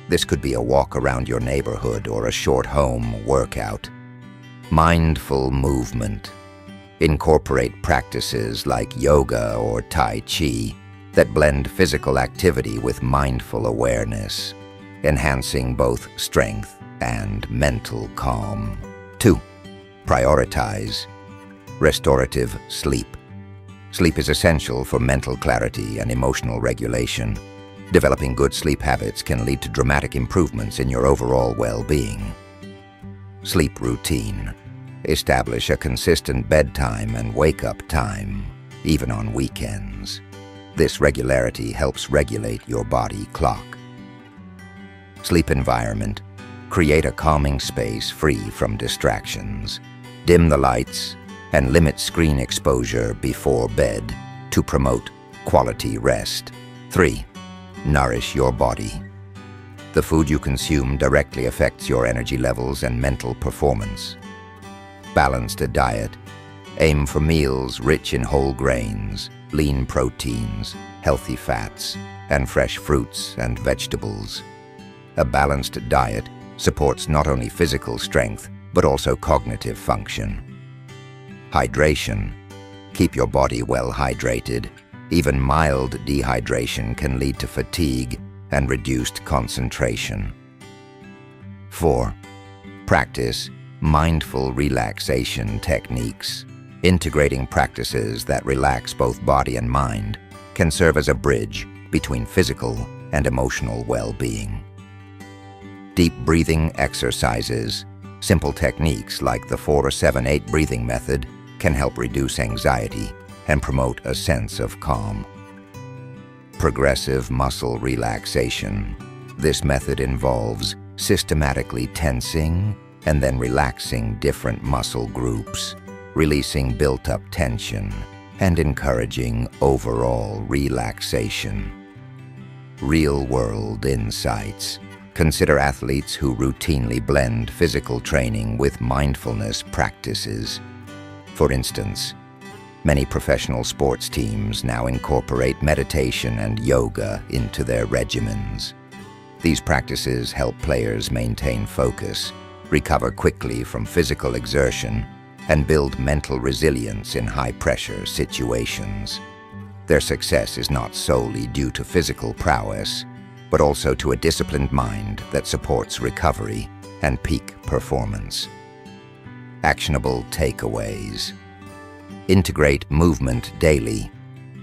This could be a walk around your neighborhood or a short home workout. Mindful movement. Incorporate practices like yoga or Tai Chi that blend physical activity with mindful awareness, enhancing both strength and mental calm. 2. Prioritize restorative sleep. Sleep is essential for mental clarity and emotional regulation. Developing good sleep habits can lead to dramatic improvements in your overall well-being. Sleep routine. Establish a consistent bedtime and wake-up time, even on weekends. This regularity helps regulate your body clock. Sleep environment. Create a calming space free from distractions. Dim the lights and limit screen exposure before bed to promote quality rest. 3. Nourish your body. The food you consume directly affects your energy levels and mental performance. Balanced diet. Aim for meals rich in whole grains, lean proteins, healthy fats, and fresh fruits and vegetables. A balanced diet supports not only physical strength, but also cognitive function. Hydration. Keep your body well hydrated. Even mild dehydration can lead to fatigue and reduced concentration. 4. Practice mindful relaxation techniques. Integrating practices that relax both body and mind can serve as a bridge between physical and emotional well-being. Deep breathing exercises. Simple techniques like the 4-7-8 breathing method can help reduce anxiety and promote a sense of calm. Progressive muscle relaxation. This method involves systematically tensing and then relaxing different muscle groups, releasing built-up tension and encouraging overall relaxation. Real-world insights. Consider athletes who routinely blend physical training with mindfulness practices. For instance, many professional sports teams now incorporate meditation and yoga into their regimens. These practices help players maintain focus, recover quickly from physical exertion, and build mental resilience in high-pressure situations. Their success is not solely due to physical prowess, but also to a disciplined mind that supports recovery and peak performance. Actionable takeaways. Integrate movement daily.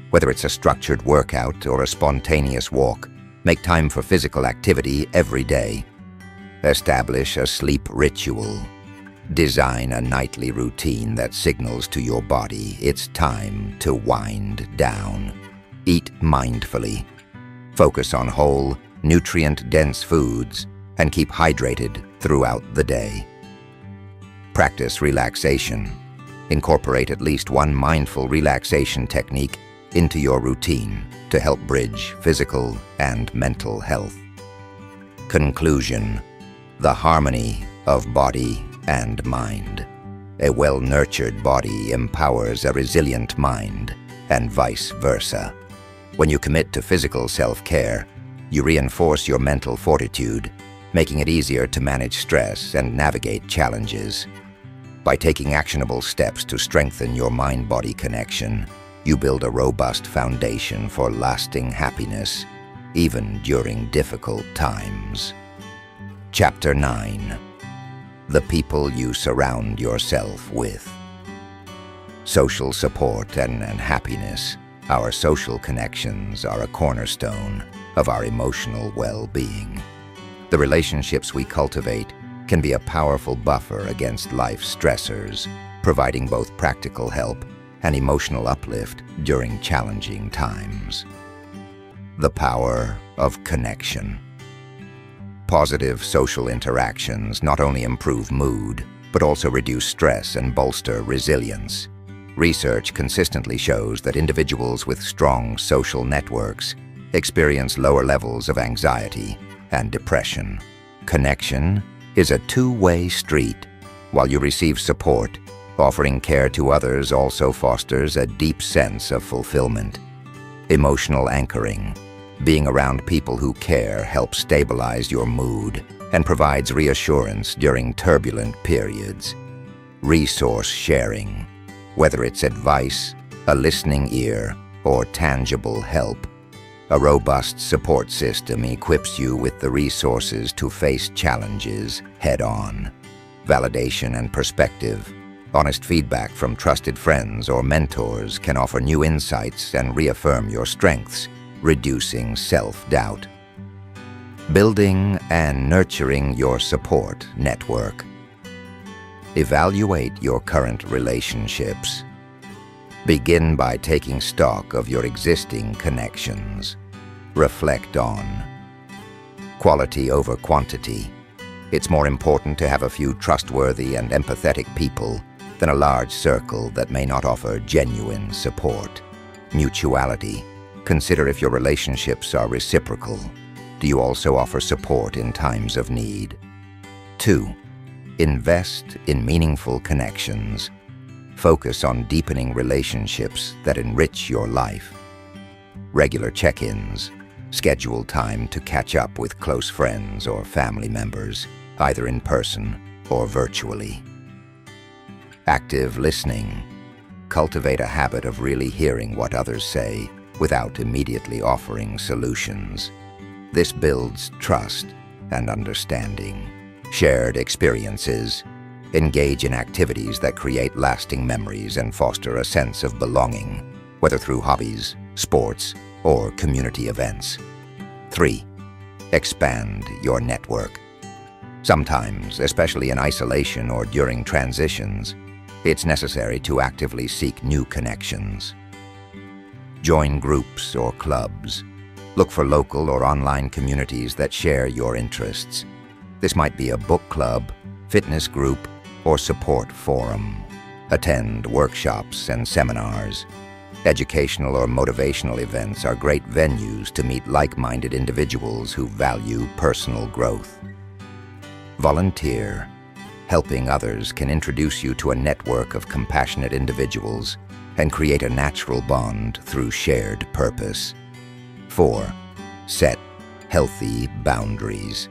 Whether it's a structured workout or a spontaneous walk, make time for physical activity every day. Establish a sleep ritual. Design a nightly routine that signals to your body it's time to wind down. Eat mindfully. Focus on whole, nutrient-dense foods and keep hydrated throughout the day. Practice relaxation. Incorporate at least one mindful relaxation technique into your routine to help bridge physical and mental health. Conclusion. The harmony of body and mind. A well-nurtured body empowers a resilient mind, and vice versa. When you commit to physical self-care, you reinforce your mental fortitude, making it easier to manage stress and navigate challenges. By taking actionable steps to strengthen your mind-body connection, you build a robust foundation for lasting happiness, even during difficult times. Chapter 9. The people you surround yourself with. Social support and happiness. Our social connections are a cornerstone of our emotional well-being. The relationships we cultivate can be a powerful buffer against life's stressors, providing both practical help and emotional uplift during challenging times. The power of connection. Positive social interactions not only improve mood, but also reduce stress and bolster resilience. Research consistently shows that individuals with strong social networks experience lower levels of anxiety and depression. Connection is a two-way street. While you receive support, offering care to others also fosters a deep sense of fulfillment. Emotional anchoring. Being around people who care helps stabilize your mood and provides reassurance during turbulent periods. Resource sharing. Whether it's advice, a listening ear, or tangible help, a robust support system equips you with the resources to face challenges head-on. Validation and perspective. Honest feedback from trusted friends or mentors can offer new insights and reaffirm your strengths, reducing self-doubt. Building and nurturing your support network. Evaluate your current relationships. Begin by taking stock of your existing connections. Reflect on quality over quantity. It's more important to have a few trustworthy and empathetic people than a large circle that may not offer genuine support. Mutuality. Consider if your relationships are reciprocal. Do you also offer support in times of need? 2. Invest in meaningful connections. Focus on deepening relationships that enrich your life. Regular check-ins. Schedule time to catch up with close friends or family members, either in person or virtually. Active listening. Cultivate a habit of really hearing what others say without immediately offering solutions. This builds trust and understanding. Shared experiences. Engage in activities that create lasting memories and foster a sense of belonging, whether through hobbies, sports, or community events. 3. Expand your network. Sometimes, especially in isolation or during transitions, it's necessary to actively seek new connections. Join groups or clubs. Look for local or online communities that share your interests. This might be a book club, fitness group, or support forum. Attend workshops and seminars. Educational or motivational events are great venues to meet like-minded individuals who value personal growth. Volunteer. Helping others can introduce you to a network of compassionate individuals and create a natural bond through shared purpose. 4. Set Healthy boundaries.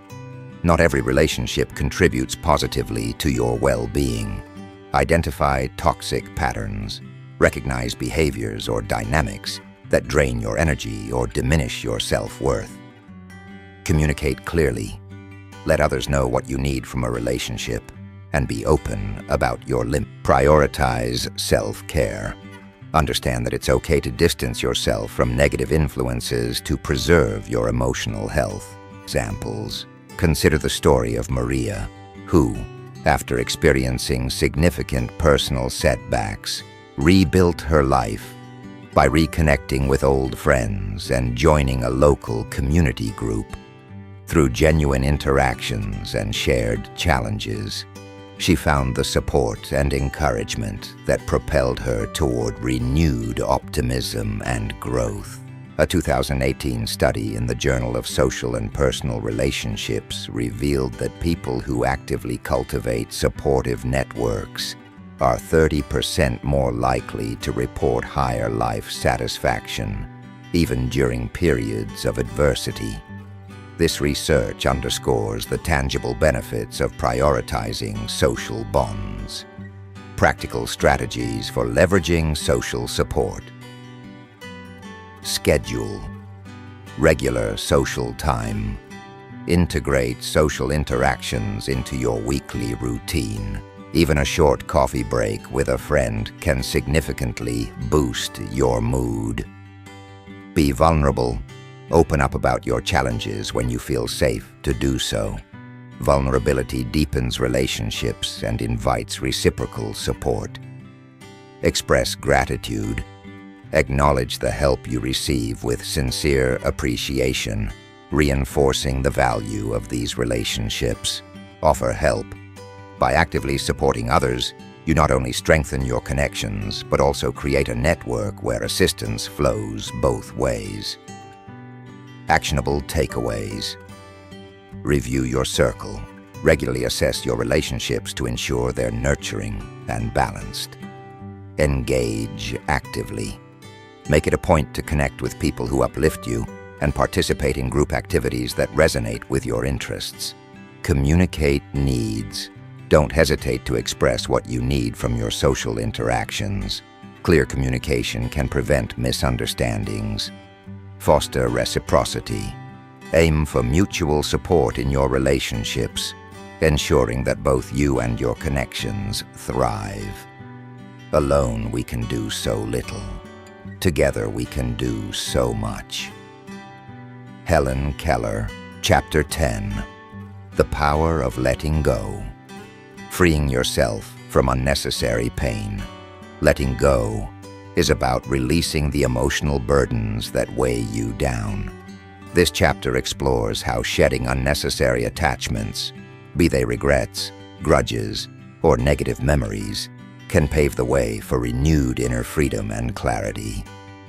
Not every relationship contributes positively to your well-being. Identify toxic patterns. Recognize behaviors or dynamics that drain your energy or diminish your self-worth. Communicate clearly. Let others know what you need from a relationship and be open about your limits. Prioritize self-care. Understand that it's okay to distance yourself from negative influences to preserve your emotional health. Examples. Consider the story of Maria, who, after experiencing significant personal setbacks, rebuilt her life by reconnecting with old friends and joining a local community group. Through genuine interactions and shared challenges, she found the support and encouragement that propelled her toward renewed optimism and growth. A 2018 study in the Journal of Social and Personal Relationships revealed that people who actively cultivate supportive networks are 30% more likely to report higher life satisfaction, even during periods of adversity. This research underscores the tangible benefits of prioritizing social bonds. Practical strategies for leveraging social support. Schedule regular social time. Integrate social interactions into your weekly routine. Even a short coffee break with a friend can significantly boost your mood. Be vulnerable. Open up about your challenges when you feel safe to do so. Vulnerability deepens relationships and invites reciprocal support. Express gratitude. Acknowledge the help you receive with sincere appreciation, reinforcing the value of these relationships. Offer help. By actively supporting others, you not only strengthen your connections, but also create a network where assistance flows both ways. Actionable takeaways. Review your circle. Regularly assess your relationships to ensure they're nurturing and balanced. Engage actively. Make it a point to connect with people who uplift you and participate in group activities that resonate with your interests. Communicate needs. Don't hesitate to express what you need from your social interactions. Clear communication can prevent misunderstandings. Foster reciprocity. Aim for mutual support in your relationships, ensuring that both you and your connections thrive. Alone, we can do so little. Together, we can do so much. Helen Keller, Chapter 10. The Power of Letting Go. Freeing yourself from unnecessary pain. Letting go is about releasing the emotional burdens that weigh you down. This chapter explores how shedding unnecessary attachments, be they regrets, grudges, or negative memories, can pave the way for renewed inner freedom and clarity.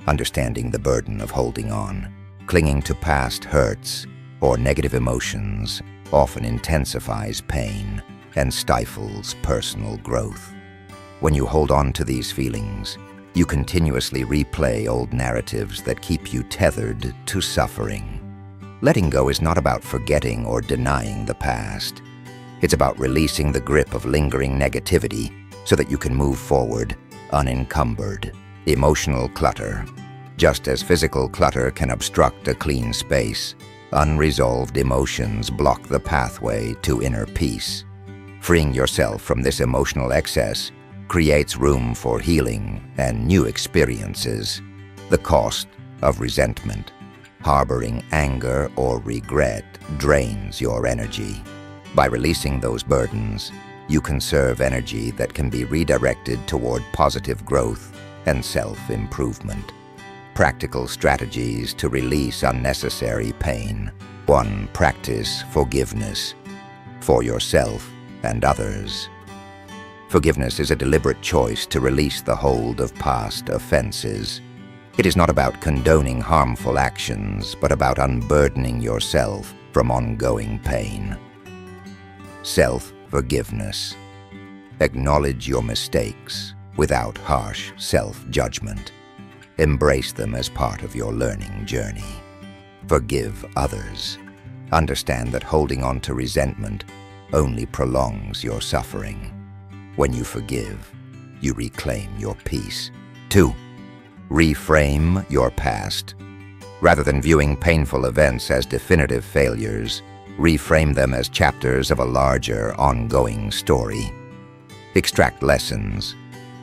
Understanding the burden of holding on, clinging to past hurts, or negative emotions often intensifies pain and stifles personal growth. When you hold on to these feelings, you continuously replay old narratives that keep you tethered to suffering. Letting go is not about forgetting or denying the past. It's about releasing the grip of lingering negativity so that you can move forward unencumbered. Emotional clutter. Just as physical clutter can obstruct a clean space, unresolved emotions block the pathway to inner peace. Freeing yourself from this emotional excess creates room for healing and new experiences. The cost of resentment. Harboring anger or regret drains your energy. By releasing those burdens, you conserve energy that can be redirected toward positive growth and self-improvement. Practical strategies to release unnecessary pain. 1. Practice forgiveness for yourself and others. Forgiveness is a deliberate choice to release the hold of past offenses. It is not about condoning harmful actions, but about unburdening yourself from ongoing pain. Self-forgiveness. Acknowledge your mistakes without harsh self-judgment. Embrace them as part of your learning journey. Forgive others. Understand that holding on to resentment only prolongs your suffering. When you forgive, you reclaim your peace. 2. Reframe your past. Rather than viewing painful events as definitive failures, reframe them as chapters of a larger, ongoing story. Extract lessons.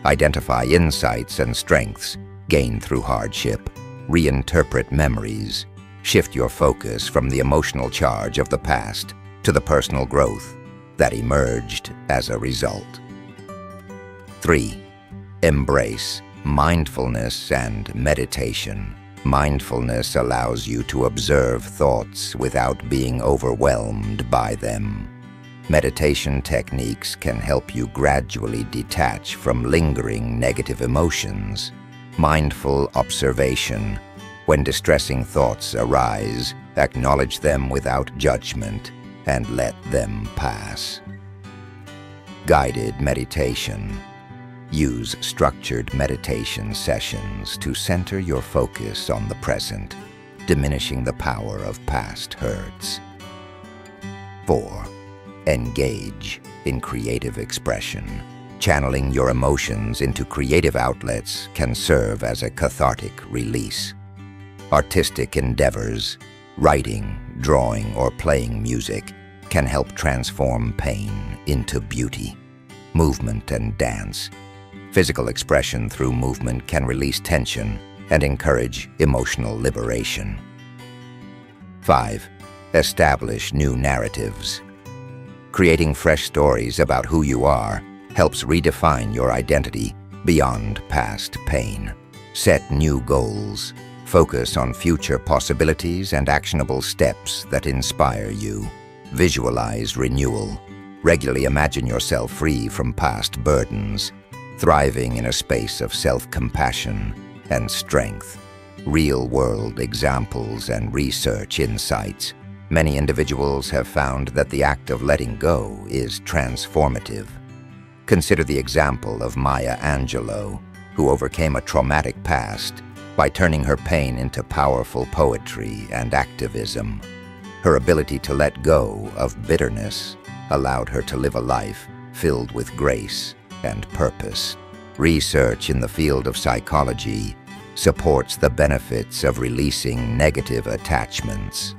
Identify insights and strengths gained through hardship. Reinterpret memories. Shift your focus from the emotional charge of the past to the personal growth that emerged as a result. 3. Embrace mindfulness and meditation. Mindfulness allows you to observe thoughts without being overwhelmed by them. Meditation techniques can help you gradually detach from lingering negative emotions. Mindful observation. When distressing thoughts arise, acknowledge them without judgment and let them pass. Guided meditation. Use structured meditation sessions to center your focus on the present, diminishing the power of past hurts. 4. Engage in creative expression. Channeling your emotions into creative outlets can serve as a cathartic release. Artistic endeavors, writing, drawing, or playing music, can help transform pain into beauty. Movement and dance. Physical expression through movement can release tension and encourage emotional liberation. 5. Establish new narratives. Creating fresh stories about who you are helps redefine your identity beyond past pain. Set new goals. Focus on future possibilities and actionable steps that inspire you. Visualize renewal. Regularly imagine yourself free from past burdens, thriving in a space of self-compassion and strength. Real-world examples and research insights. Many individuals have found that the act of letting go is transformative. Consider the example of Maya Angelou, who overcame a traumatic past by turning her pain into powerful poetry and activism. Her ability to let go of bitterness allowed her to live a life filled with grace and purpose. Research in the field of psychology supports the benefits of releasing negative attachments.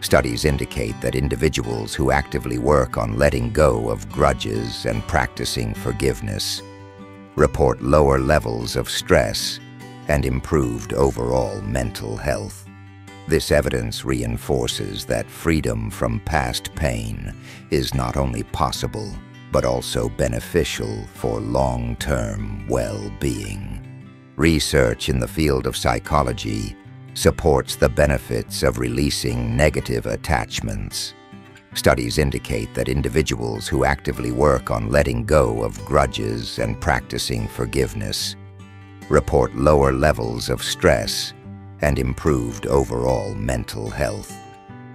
Studies indicate that individuals who actively work on letting go of grudges and practicing forgiveness report lower levels of stress and improved overall mental health. This evidence reinforces that freedom from past pain is not only possible, but also beneficial for long-term well-being. Research in the field of psychology supports the benefits of releasing negative attachments. Studies indicate that individuals who actively work on letting go of grudges and practicing forgiveness report lower levels of stress and improved overall mental health.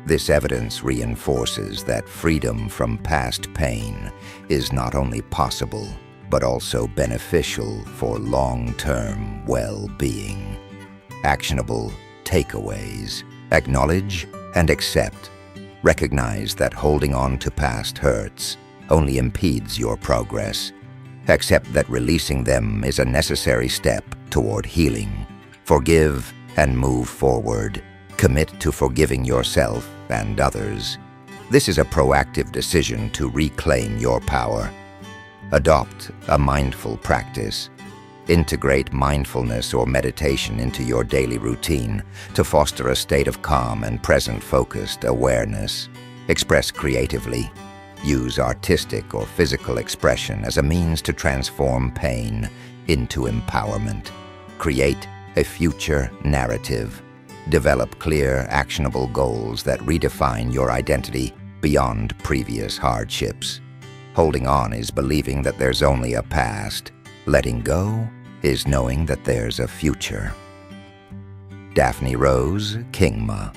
This evidence reinforces that freedom from past pain is not only possible, but also beneficial for long-term well-being. Actionable takeaways. Acknowledge and accept. Recognize that holding on to past hurts only impedes your progress. Accept that releasing them is a necessary step toward healing. Forgive and move forward. Commit to forgiving yourself and others. This is a proactive decision to reclaim your power. Adopt a mindful practice. Integrate mindfulness or meditation into your daily routine to foster a state of calm and present-focused awareness. Express creatively. Use artistic or physical expression as a means to transform pain into empowerment. Create a future narrative. Develop clear, actionable goals that redefine your identity beyond previous hardships. Holding on is believing that there's only a past. Letting go is knowing that there's a future. Daphne Rose Kingma.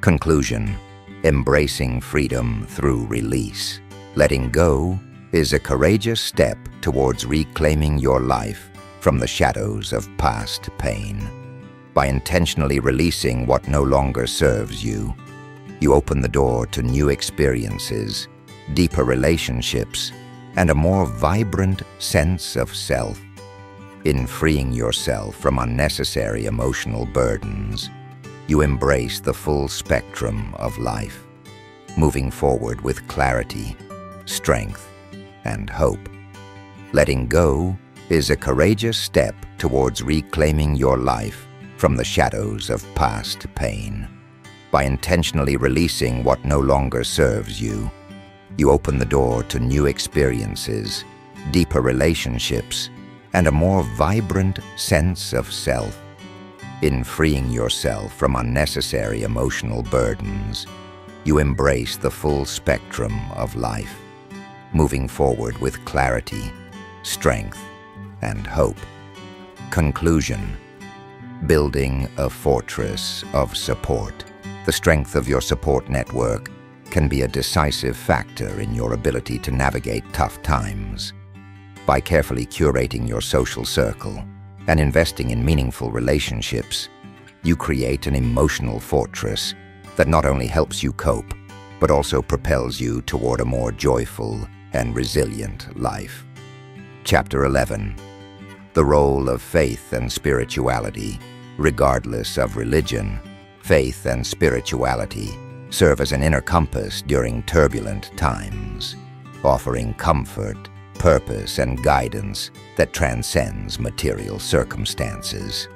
Conclusion. Embracing freedom through release. Letting go is a courageous step towards reclaiming your life from the shadows of past pain. By intentionally releasing what no longer serves you, you open the door to new experiences, deeper relationships, and a more vibrant sense of self. In freeing yourself from unnecessary emotional burdens, you embrace the full spectrum of life, moving forward with clarity, strength, and hope. Letting go is a courageous step towards reclaiming your life from the shadows of past pain. By intentionally releasing what no longer serves you, you open the door to new experiences, deeper relationships, and a more vibrant sense of self. In freeing yourself from unnecessary emotional burdens, you embrace the full spectrum of life, moving forward with clarity, strength, and hope. Conclusion: building a fortress of support. The strength of your support network can be a decisive factor in your ability to navigate tough times. By carefully curating your social circle and investing in meaningful relationships, you create an emotional fortress that not only helps you cope, but also propels you toward a more joyful and resilient life. Chapter 11. The role of faith and spirituality. Regardless of religion, faith and spirituality serve as an inner compass during turbulent times, offering comfort, purpose, and guidance that transcends material circumstances.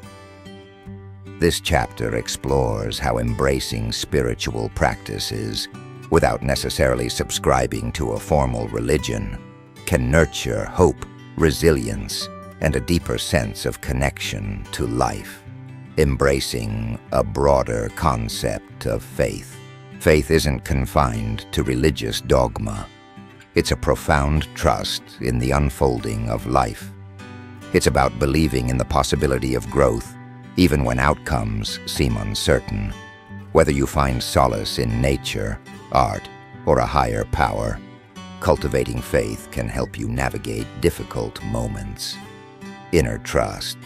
This chapter explores how embracing spiritual practices, without necessarily subscribing to a formal religion, can nurture hope, resilience, and a deeper sense of connection to life. Embracing a broader concept of faith. Faith isn't confined to religious dogma. It's a profound trust in the unfolding of life. It's about believing in the possibility of growth, even when outcomes seem uncertain. Whether you find solace in nature, art, or a higher power, cultivating faith can help you navigate difficult moments. Inner trust.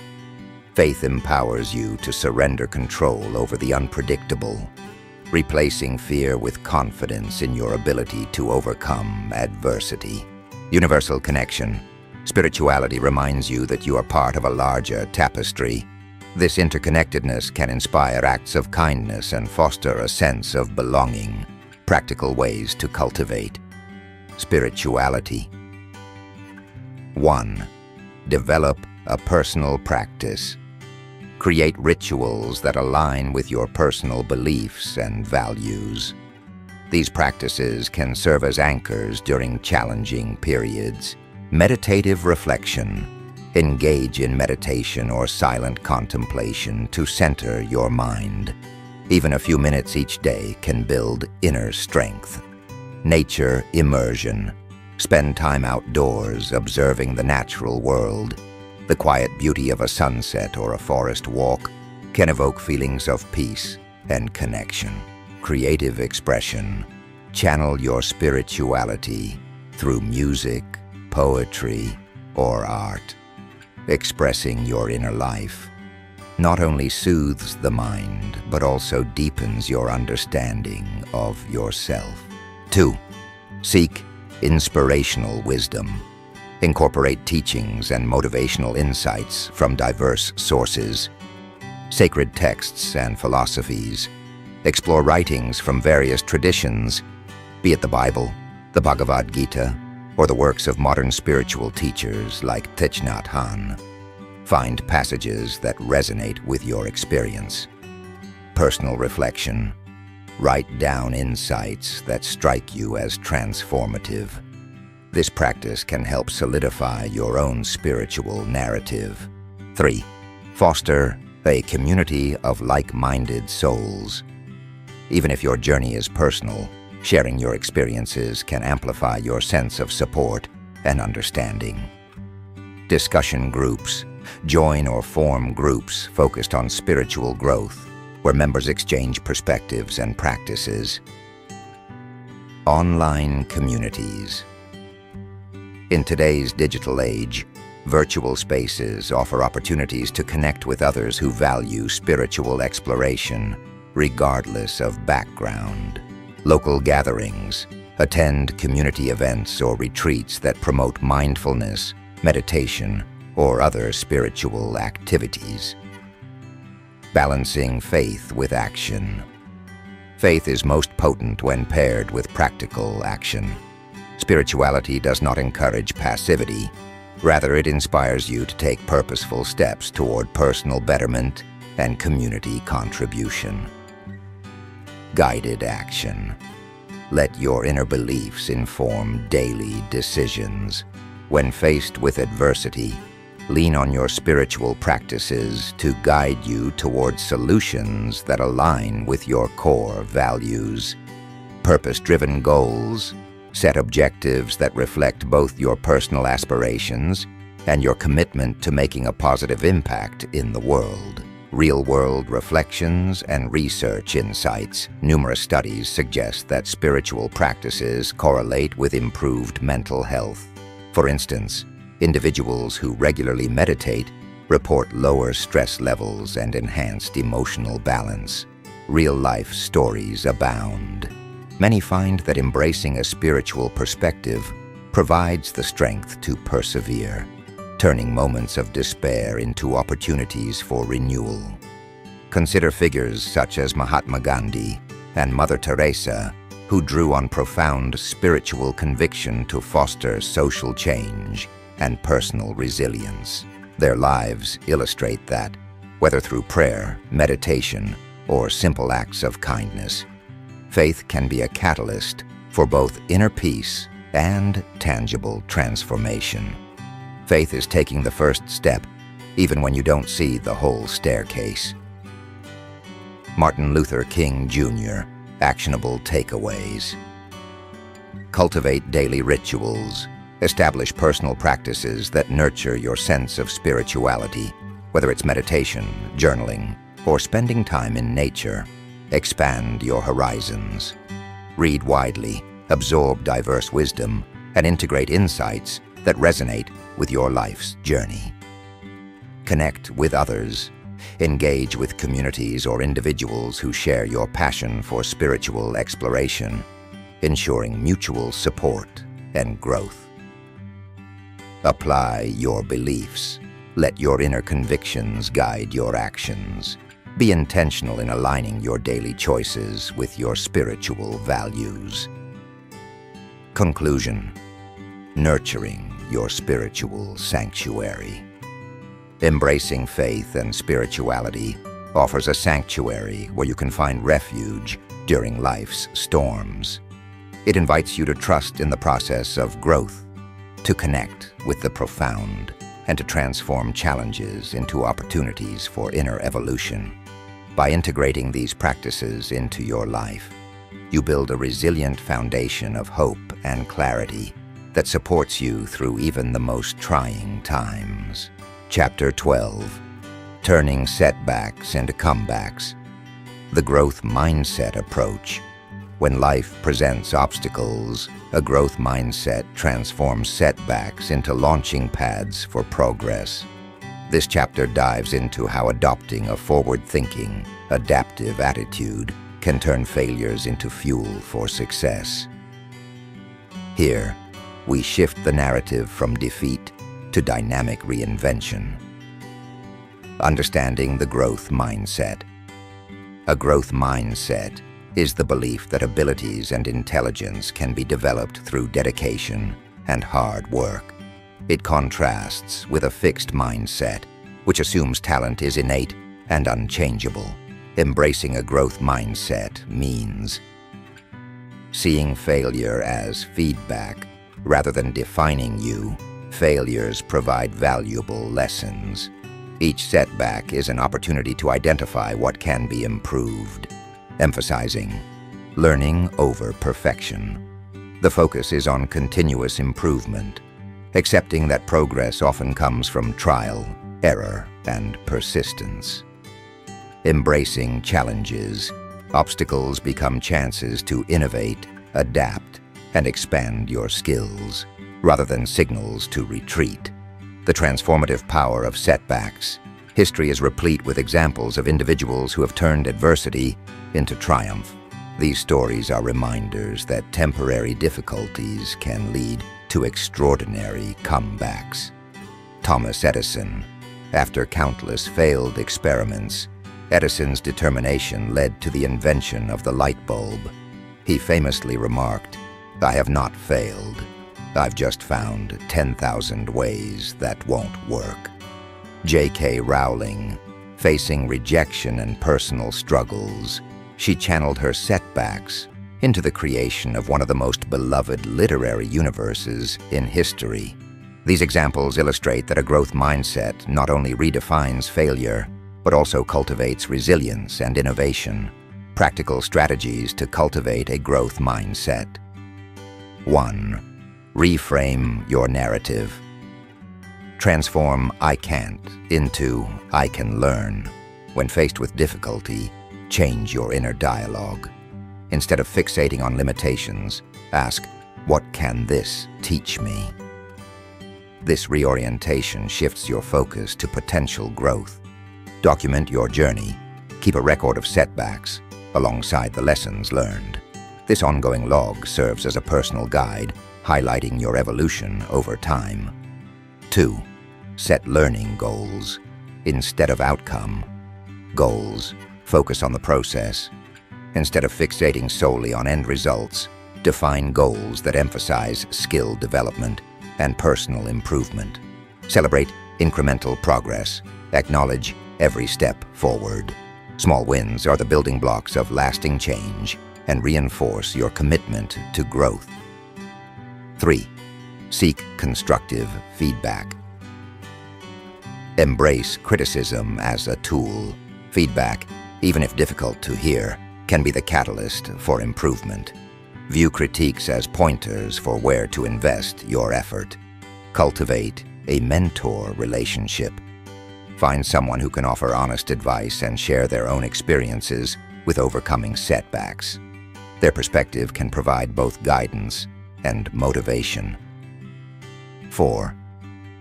Faith empowers you to surrender control over the unpredictable, replacing fear with confidence in your ability to overcome adversity. Universal connection. Spirituality reminds you that you are part of a larger tapestry. This interconnectedness can inspire acts of kindness and foster a sense of belonging. Practical ways to cultivate spirituality. 1. Develop a personal practice. Create rituals that align with your personal beliefs and values. These practices can serve as anchors during challenging periods. Meditative reflection. Engage in meditation or silent contemplation to center your mind. Even a few minutes each day can build inner strength. Nature immersion. Spend time outdoors observing the natural world. The quiet beauty of a sunset or a forest walk can evoke feelings of peace and connection. Creative expression. Channel your spirituality through music, poetry, or art. Expressing your inner life not only soothes the mind, but also deepens your understanding of yourself. 2. Seek inspirational wisdom. Incorporate teachings and motivational insights from diverse sources. Sacred texts and philosophies. Explore writings from various traditions, be it the Bible, the Bhagavad Gita, or the works of modern spiritual teachers like Thich Nhat Hanh. Find passages that resonate with your experience. Personal reflection. Write down insights that strike you as transformative. This practice can help solidify your own spiritual narrative. 3. Foster a community of like-minded souls. Even if your journey is personal, sharing your experiences can amplify your sense of support and understanding. Discussion groups. Join or form groups focused on spiritual growth, where members exchange perspectives and practices. Online communities. In today's digital age, Virtual spaces offer opportunities to connect with others who value spiritual exploration, regardless of background. Local gatherings. Attend community events or retreats that promote mindfulness, meditation, or other spiritual activities. Balancing faith with action. Faith is most potent when paired with practical action. Spirituality does not encourage passivity. Rather, it inspires you to take purposeful steps toward personal betterment and community contribution. Guided action. Let your inner beliefs inform daily decisions. When faced with adversity, lean on your spiritual practices to guide you towards solutions that align with your core values. Purpose-driven goals. Set objectives that reflect both your personal aspirations and your commitment to making a positive impact in the world. Real-world reflections and research insights. Numerous studies suggest that spiritual practices correlate with improved mental health. For instance, individuals who regularly meditate report lower stress levels and enhanced emotional balance. Real-life stories abound. Many find that embracing a spiritual perspective provides the strength to persevere, turning moments of despair into opportunities for renewal. Consider figures such as Mahatma Gandhi and Mother Teresa, who drew on profound spiritual conviction to foster social change and personal resilience. Their lives illustrate that, whether through prayer, meditation, or simple acts of kindness, faith can be a catalyst for both inner peace and tangible transformation. Faith is taking the first step, even when you don't see the whole staircase. Martin Luther King Jr. Actionable takeaways. Cultivate daily rituals. Establish personal practices that nurture your sense of spirituality, whether it's meditation, journaling, or spending time in nature. Expand your horizons. Read widely, absorb diverse wisdom, and integrate insights that resonate with your life's journey. Connect with others. Engage with communities or individuals who share your passion for spiritual exploration, ensuring mutual support and growth. Apply your beliefs. Let your inner convictions guide your actions. Be intentional in aligning your daily choices with your spiritual values. Conclusion. Nurturing your spiritual sanctuary. Embracing faith and spirituality offers a sanctuary where you can find refuge during life's storms. It invites you to trust in the process of growth, to connect with the profound, and to transform challenges into opportunities for inner evolution. By integrating these practices into your life, you build a resilient foundation of hope and clarity that supports you through even the most trying times. Chapter 12. Turning setbacks into comebacks. The growth mindset approach. When life presents obstacles, a growth mindset transforms setbacks into launching pads for progress. This chapter dives into how adopting a forward-thinking, adaptive attitude can turn failures into fuel for success. Here, we shift the narrative from defeat to dynamic reinvention. Understanding the growth mindset. A growth mindset is the belief that abilities and intelligence can be developed through dedication and hard work. It contrasts with a fixed mindset, which assumes talent is innate and unchangeable. Embracing a growth mindset means seeing failure as feedback rather than defining you. Failures provide valuable lessons. Each setback is an opportunity to identify what can be improved. Emphasizing learning over perfection. The focus is on continuous improvement, accepting that progress often comes from trial, error, and persistence. Embracing challenges. Obstacles become chances to innovate, adapt, and expand your skills, rather than signals to retreat. The transformative power of setbacks. History is replete with examples of individuals who have turned adversity into triumph. These stories are reminders that temporary difficulties can lead to extraordinary comebacks. Thomas Edison. After countless failed experiments, Edison's determination led to the invention of the light bulb. He famously remarked, "I have not failed. I've just found 10,000 ways that won't work." J.K. Rowling. Facing rejection and personal struggles, she channeled her setbacks into the creation of one of the most beloved literary universes in history. These examples illustrate that a growth mindset not only redefines failure, but also cultivates resilience and innovation. Practical strategies to cultivate a growth mindset. 1. Reframe your narrative. Transform "I can't" into "I can learn." When faced with difficulty, change your inner dialogue. Instead of fixating on limitations, ask, "What can this teach me?" This reorientation shifts your focus to potential growth. Document your journey. Keep a record of setbacks alongside the lessons learned. This ongoing log serves as a personal guide, highlighting your evolution over time. 2. Set learning goals instead of outcome. Goals focus on the process. Instead of fixating solely on end results, define goals that emphasize skill development and personal improvement. Celebrate incremental progress. Acknowledge every step forward. Small wins are the building blocks of lasting change and reinforce your commitment to growth. 3. Seek constructive feedback. Embrace criticism as a tool. Feedback, even if difficult to hear, can be the catalyst for improvement. View critiques as pointers for where to invest your effort. Cultivate a mentor relationship. Find someone who can offer honest advice and share their own experiences with overcoming setbacks. Their perspective can provide both guidance and motivation. 4.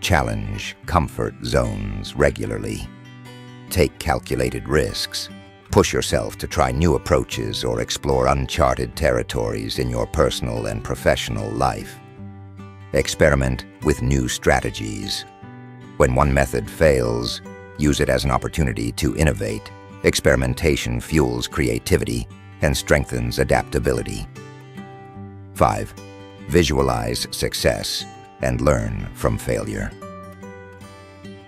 Challenge comfort zones regularly. Take calculated risks. Push yourself to try new approaches or explore uncharted territories in your personal and professional life. Experiment with new strategies. When one method fails, use it as an opportunity to innovate. Experimentation fuels creativity and strengthens adaptability. 5. Visualize success and learn from failure.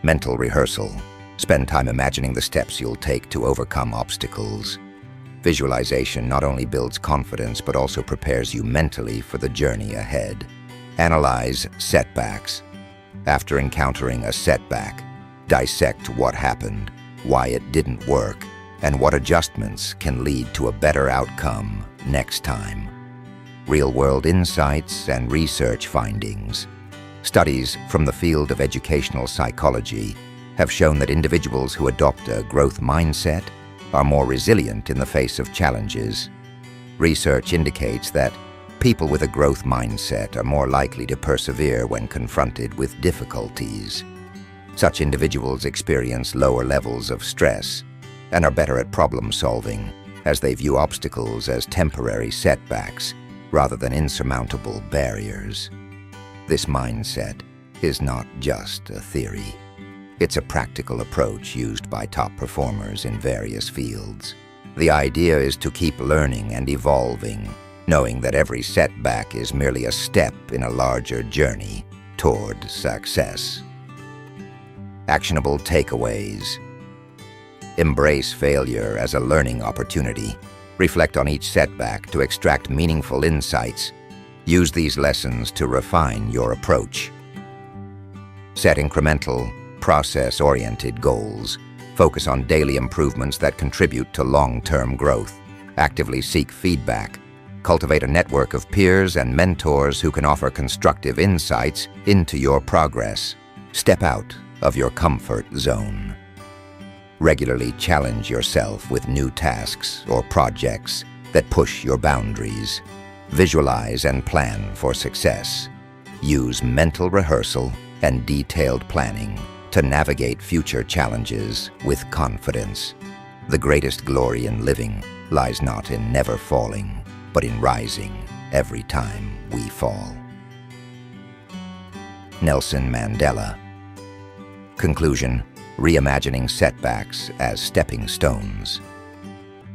Mental rehearsal. Spend time imagining the steps you'll take to overcome obstacles. Visualization not only builds confidence but also prepares you mentally for the journey ahead. Analyze setbacks. After encountering a setback, dissect what happened, why it didn't work, and what adjustments can lead to a better outcome next time. Real-world insights and research findings. Studies from the field of educational psychology have shown that individuals who adopt a growth mindset are more resilient in the face of challenges. Research indicates that people with a growth mindset are more likely to persevere when confronted with difficulties. Such individuals experience lower levels of stress and are better at problem solving, as they view obstacles as temporary setbacks rather than insurmountable barriers. This mindset is not just a theory. It's a practical approach used by top performers in various fields. The idea is to keep learning and evolving, knowing that every setback is merely a step in a larger journey toward success. Actionable takeaways. Embrace failure as a learning opportunity. Reflect on each setback to extract meaningful insights. Use these lessons to refine your approach. Set incremental, process-oriented goals. Focus on daily improvements that contribute to long-term growth. Actively seek feedback. Cultivate a network of peers and mentors who can offer constructive insights into your progress. Step out of your comfort zone. Regularly challenge yourself with new tasks or projects that push your boundaries. Visualize and plan for success. Use mental rehearsal and detailed planning to navigate future challenges with confidence. The greatest glory in living lies not in never falling, but in rising every time we fall. Nelson Mandela. Conclusion: reimagining setbacks as stepping stones.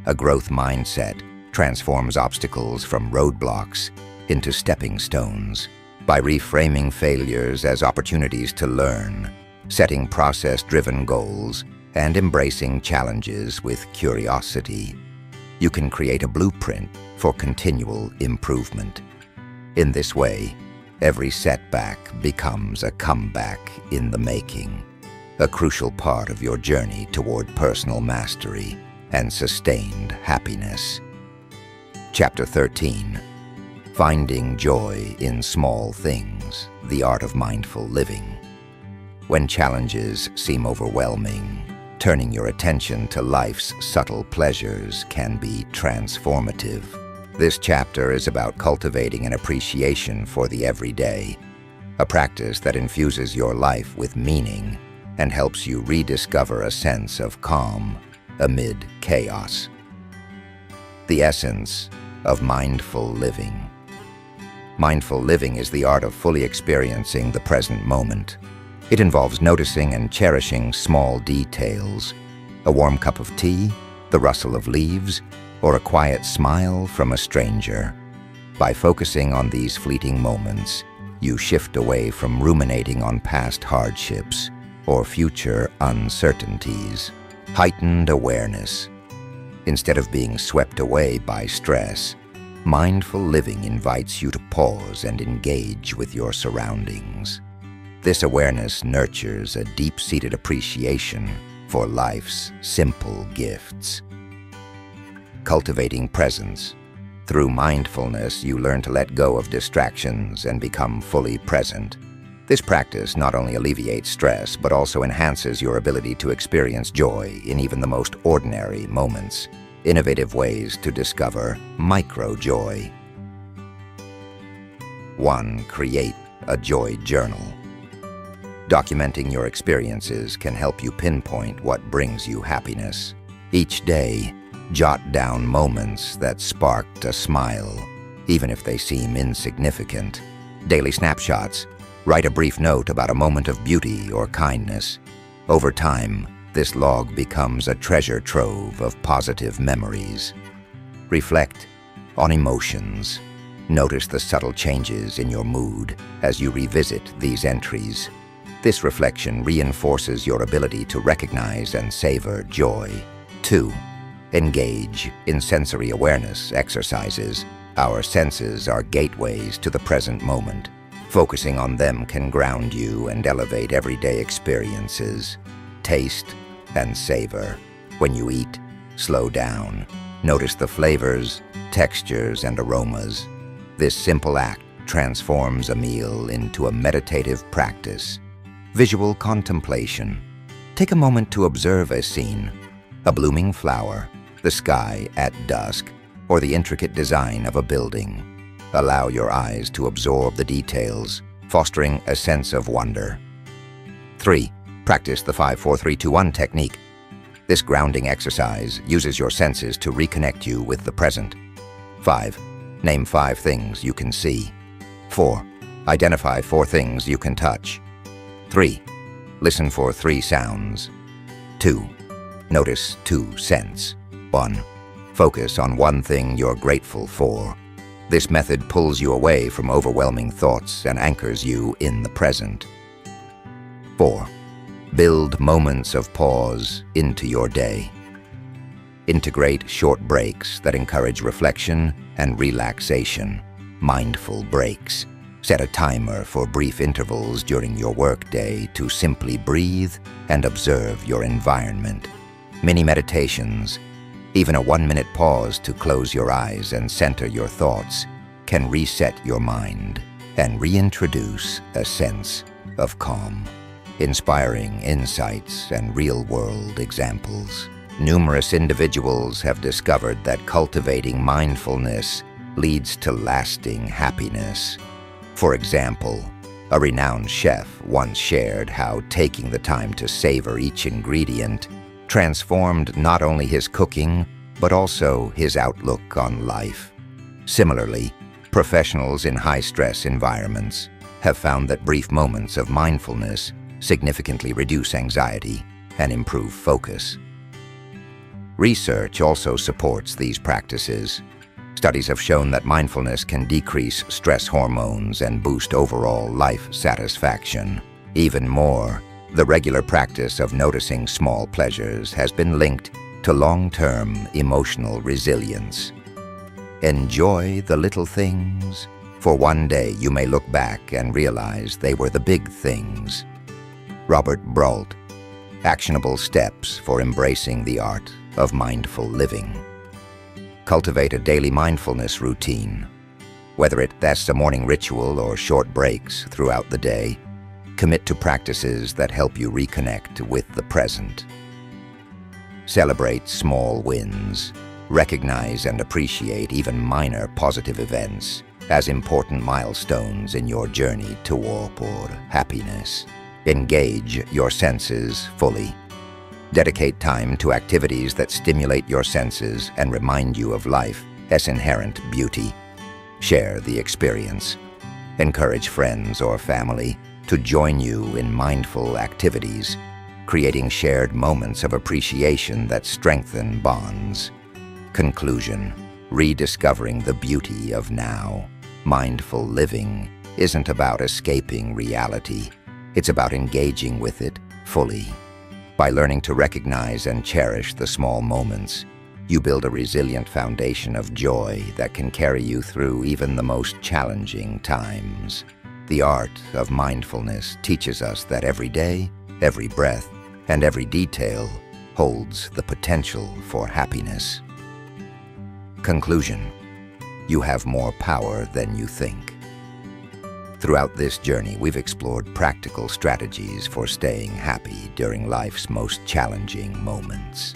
A growth mindset transforms obstacles from roadblocks into stepping stones by reframing failures as opportunities to learn, setting process-driven goals, and embracing challenges with curiosity. You can create a blueprint for continual improvement. In this way, every setback becomes a comeback in the making, a crucial part of your journey toward personal mastery and sustained happiness. Chapter 13. Finding Joy in Small Things, the Art of Mindful Living. When challenges seem overwhelming, turning your attention to life's subtle pleasures can be transformative. This chapter is about cultivating an appreciation for the everyday, a practice that infuses your life with meaning and helps you rediscover a sense of calm amid chaos. The essence of mindful living. Mindful living is the art of fully experiencing the present moment. It involves noticing and cherishing small details, a warm cup of tea, the rustle of leaves, or a quiet smile from a stranger. By focusing on these fleeting moments, you shift away from ruminating on past hardships or future uncertainties. Heightened awareness. Instead of being swept away by stress, mindful living invites you to pause and engage with your surroundings. This awareness nurtures a deep-seated appreciation for life's simple gifts. Cultivating presence. Through mindfulness, you learn to let go of distractions and become fully present. This practice not only alleviates stress, but also enhances your ability to experience joy in even the most ordinary moments. Innovative ways to discover micro-joy. 1. Create a joy journal. Documenting your experiences can help you pinpoint what brings you happiness. Each day, jot down moments that sparked a smile, even if they seem insignificant. Daily snapshots. Write a brief note about a moment of beauty or kindness. Over time, this log becomes a treasure trove of positive memories. Reflect on emotions. Notice the subtle changes in your mood as you revisit these entries. This reflection reinforces your ability to recognize and savor joy. 2. Engage in sensory awareness exercises. Our senses are gateways to the present moment. Focusing on them can ground you and elevate everyday experiences. Taste and savor. When you eat, slow down. Notice the flavors, textures, and aromas. This simple act transforms a meal into a meditative practice. Visual contemplation. Take a moment to observe a scene, a blooming flower, the sky at dusk, or the intricate design of a building. Allow your eyes to absorb the details, fostering a sense of wonder. 3. Practice the 5-4-3-2-1 technique. This grounding exercise uses your senses to reconnect you with the present. 5. Name 5 things you can see. 4. Identify 4 things you can touch. 3. Listen for 3 sounds. 2. Notice 2 scents. 1. Focus on 1 thing you're grateful for. This method pulls you away from overwhelming thoughts and anchors you in the present. 4. Build moments of pause into your day. Integrate short breaks that encourage reflection and relaxation. Mindful breaks. Set a timer for brief intervals during your workday to simply breathe and observe your environment. Mini meditations. Even a 1-minute pause to close your eyes and center your thoughts can reset your mind and reintroduce a sense of calm. Inspiring insights and real-world examples. Numerous individuals have discovered that cultivating mindfulness leads to lasting happiness. For example, A renowned chef once shared how taking the time to savor each ingredient transformed not only his cooking, but also his outlook on life. Similarly, professionals in high-stress environments have found that brief moments of mindfulness significantly reduce anxiety and improve focus. Research also supports these practices. Studies have shown that mindfulness can decrease stress hormones and boost overall life satisfaction. Even more, the regular practice of noticing small pleasures has been linked to long-term emotional resilience. Enjoy the little things, for one day you may look back and realize they were the big things. Robert Brault, Actionable Steps for Embracing the Art of Mindful Living. Cultivate a daily mindfulness routine. Whether that's a morning ritual or short breaks throughout the day, commit to practices that help you reconnect with the present. Celebrate small wins. Recognize and appreciate even minor positive events as important milestones in your journey toward happiness. Engage your senses fully. Dedicate time to activities that stimulate your senses and remind you of life's inherent beauty. Share the experience. Encourage friends or family to join you in mindful activities, creating shared moments of appreciation that strengthen bonds. Conclusion: rediscovering the beauty of now. Mindful living isn't about escaping reality. It's about engaging with it fully. By learning to recognize and cherish the small moments, you build a resilient foundation of joy that can carry you through even the most challenging times. The art of mindfulness teaches us that every day, every breath, and every detail holds the potential for happiness. Conclusion: you have more power than you think. Throughout this journey, we've explored practical strategies for staying happy during life's most challenging moments.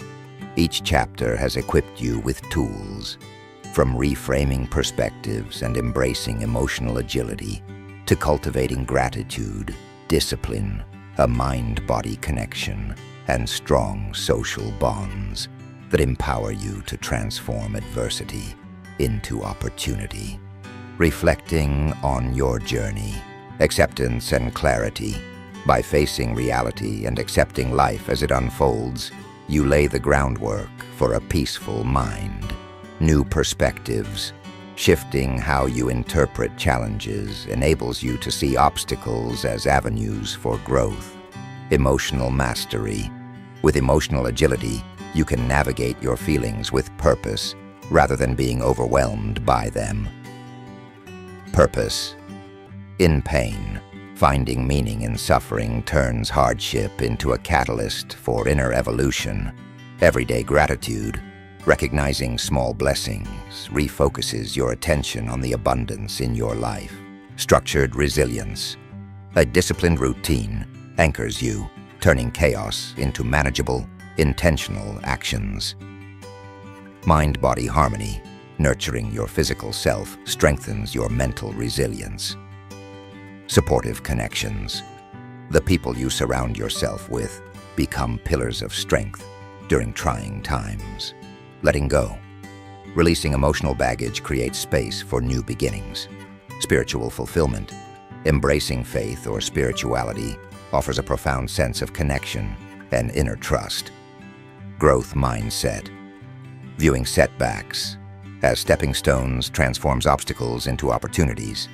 Each chapter has equipped you with tools, from reframing perspectives and embracing emotional agility to cultivating gratitude, discipline, a mind-body connection, and strong social bonds that empower you to transform adversity into opportunity. Reflecting on your journey, acceptance and clarity. By facing reality and accepting life as it unfolds, you lay the groundwork for a peaceful mind. New perspectives. Shifting how you interpret challenges enables you to see obstacles as avenues for growth. Emotional mastery. With emotional agility, you can navigate your feelings with purpose rather than being overwhelmed by them. Purpose. In pain, finding meaning in suffering turns hardship into a catalyst for inner evolution. Everyday gratitude, recognizing small blessings, refocuses your attention on the abundance in your life. Structured resilience. A disciplined routine anchors you, turning chaos into manageable, intentional actions. Mind-body harmony. Nurturing your physical self strengthens your mental resilience. Supportive connections. The people you surround yourself with become pillars of strength during trying times. Letting go. Releasing emotional baggage creates space for new beginnings. Spiritual fulfillment. Embracing faith or spirituality offers a profound sense of connection and inner trust. Growth mindset. Viewing setbacks as stepping stones transforms obstacles into opportunities.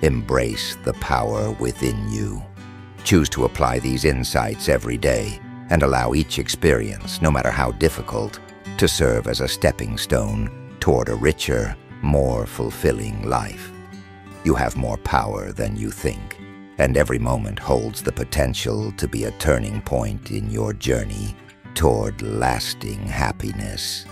Embrace the power within you. Choose to apply these insights every day and allow each experience, no matter how difficult, to serve as a stepping stone toward a richer, more fulfilling life. You have more power than you think, and every moment holds the potential to be a turning point in your journey toward lasting happiness.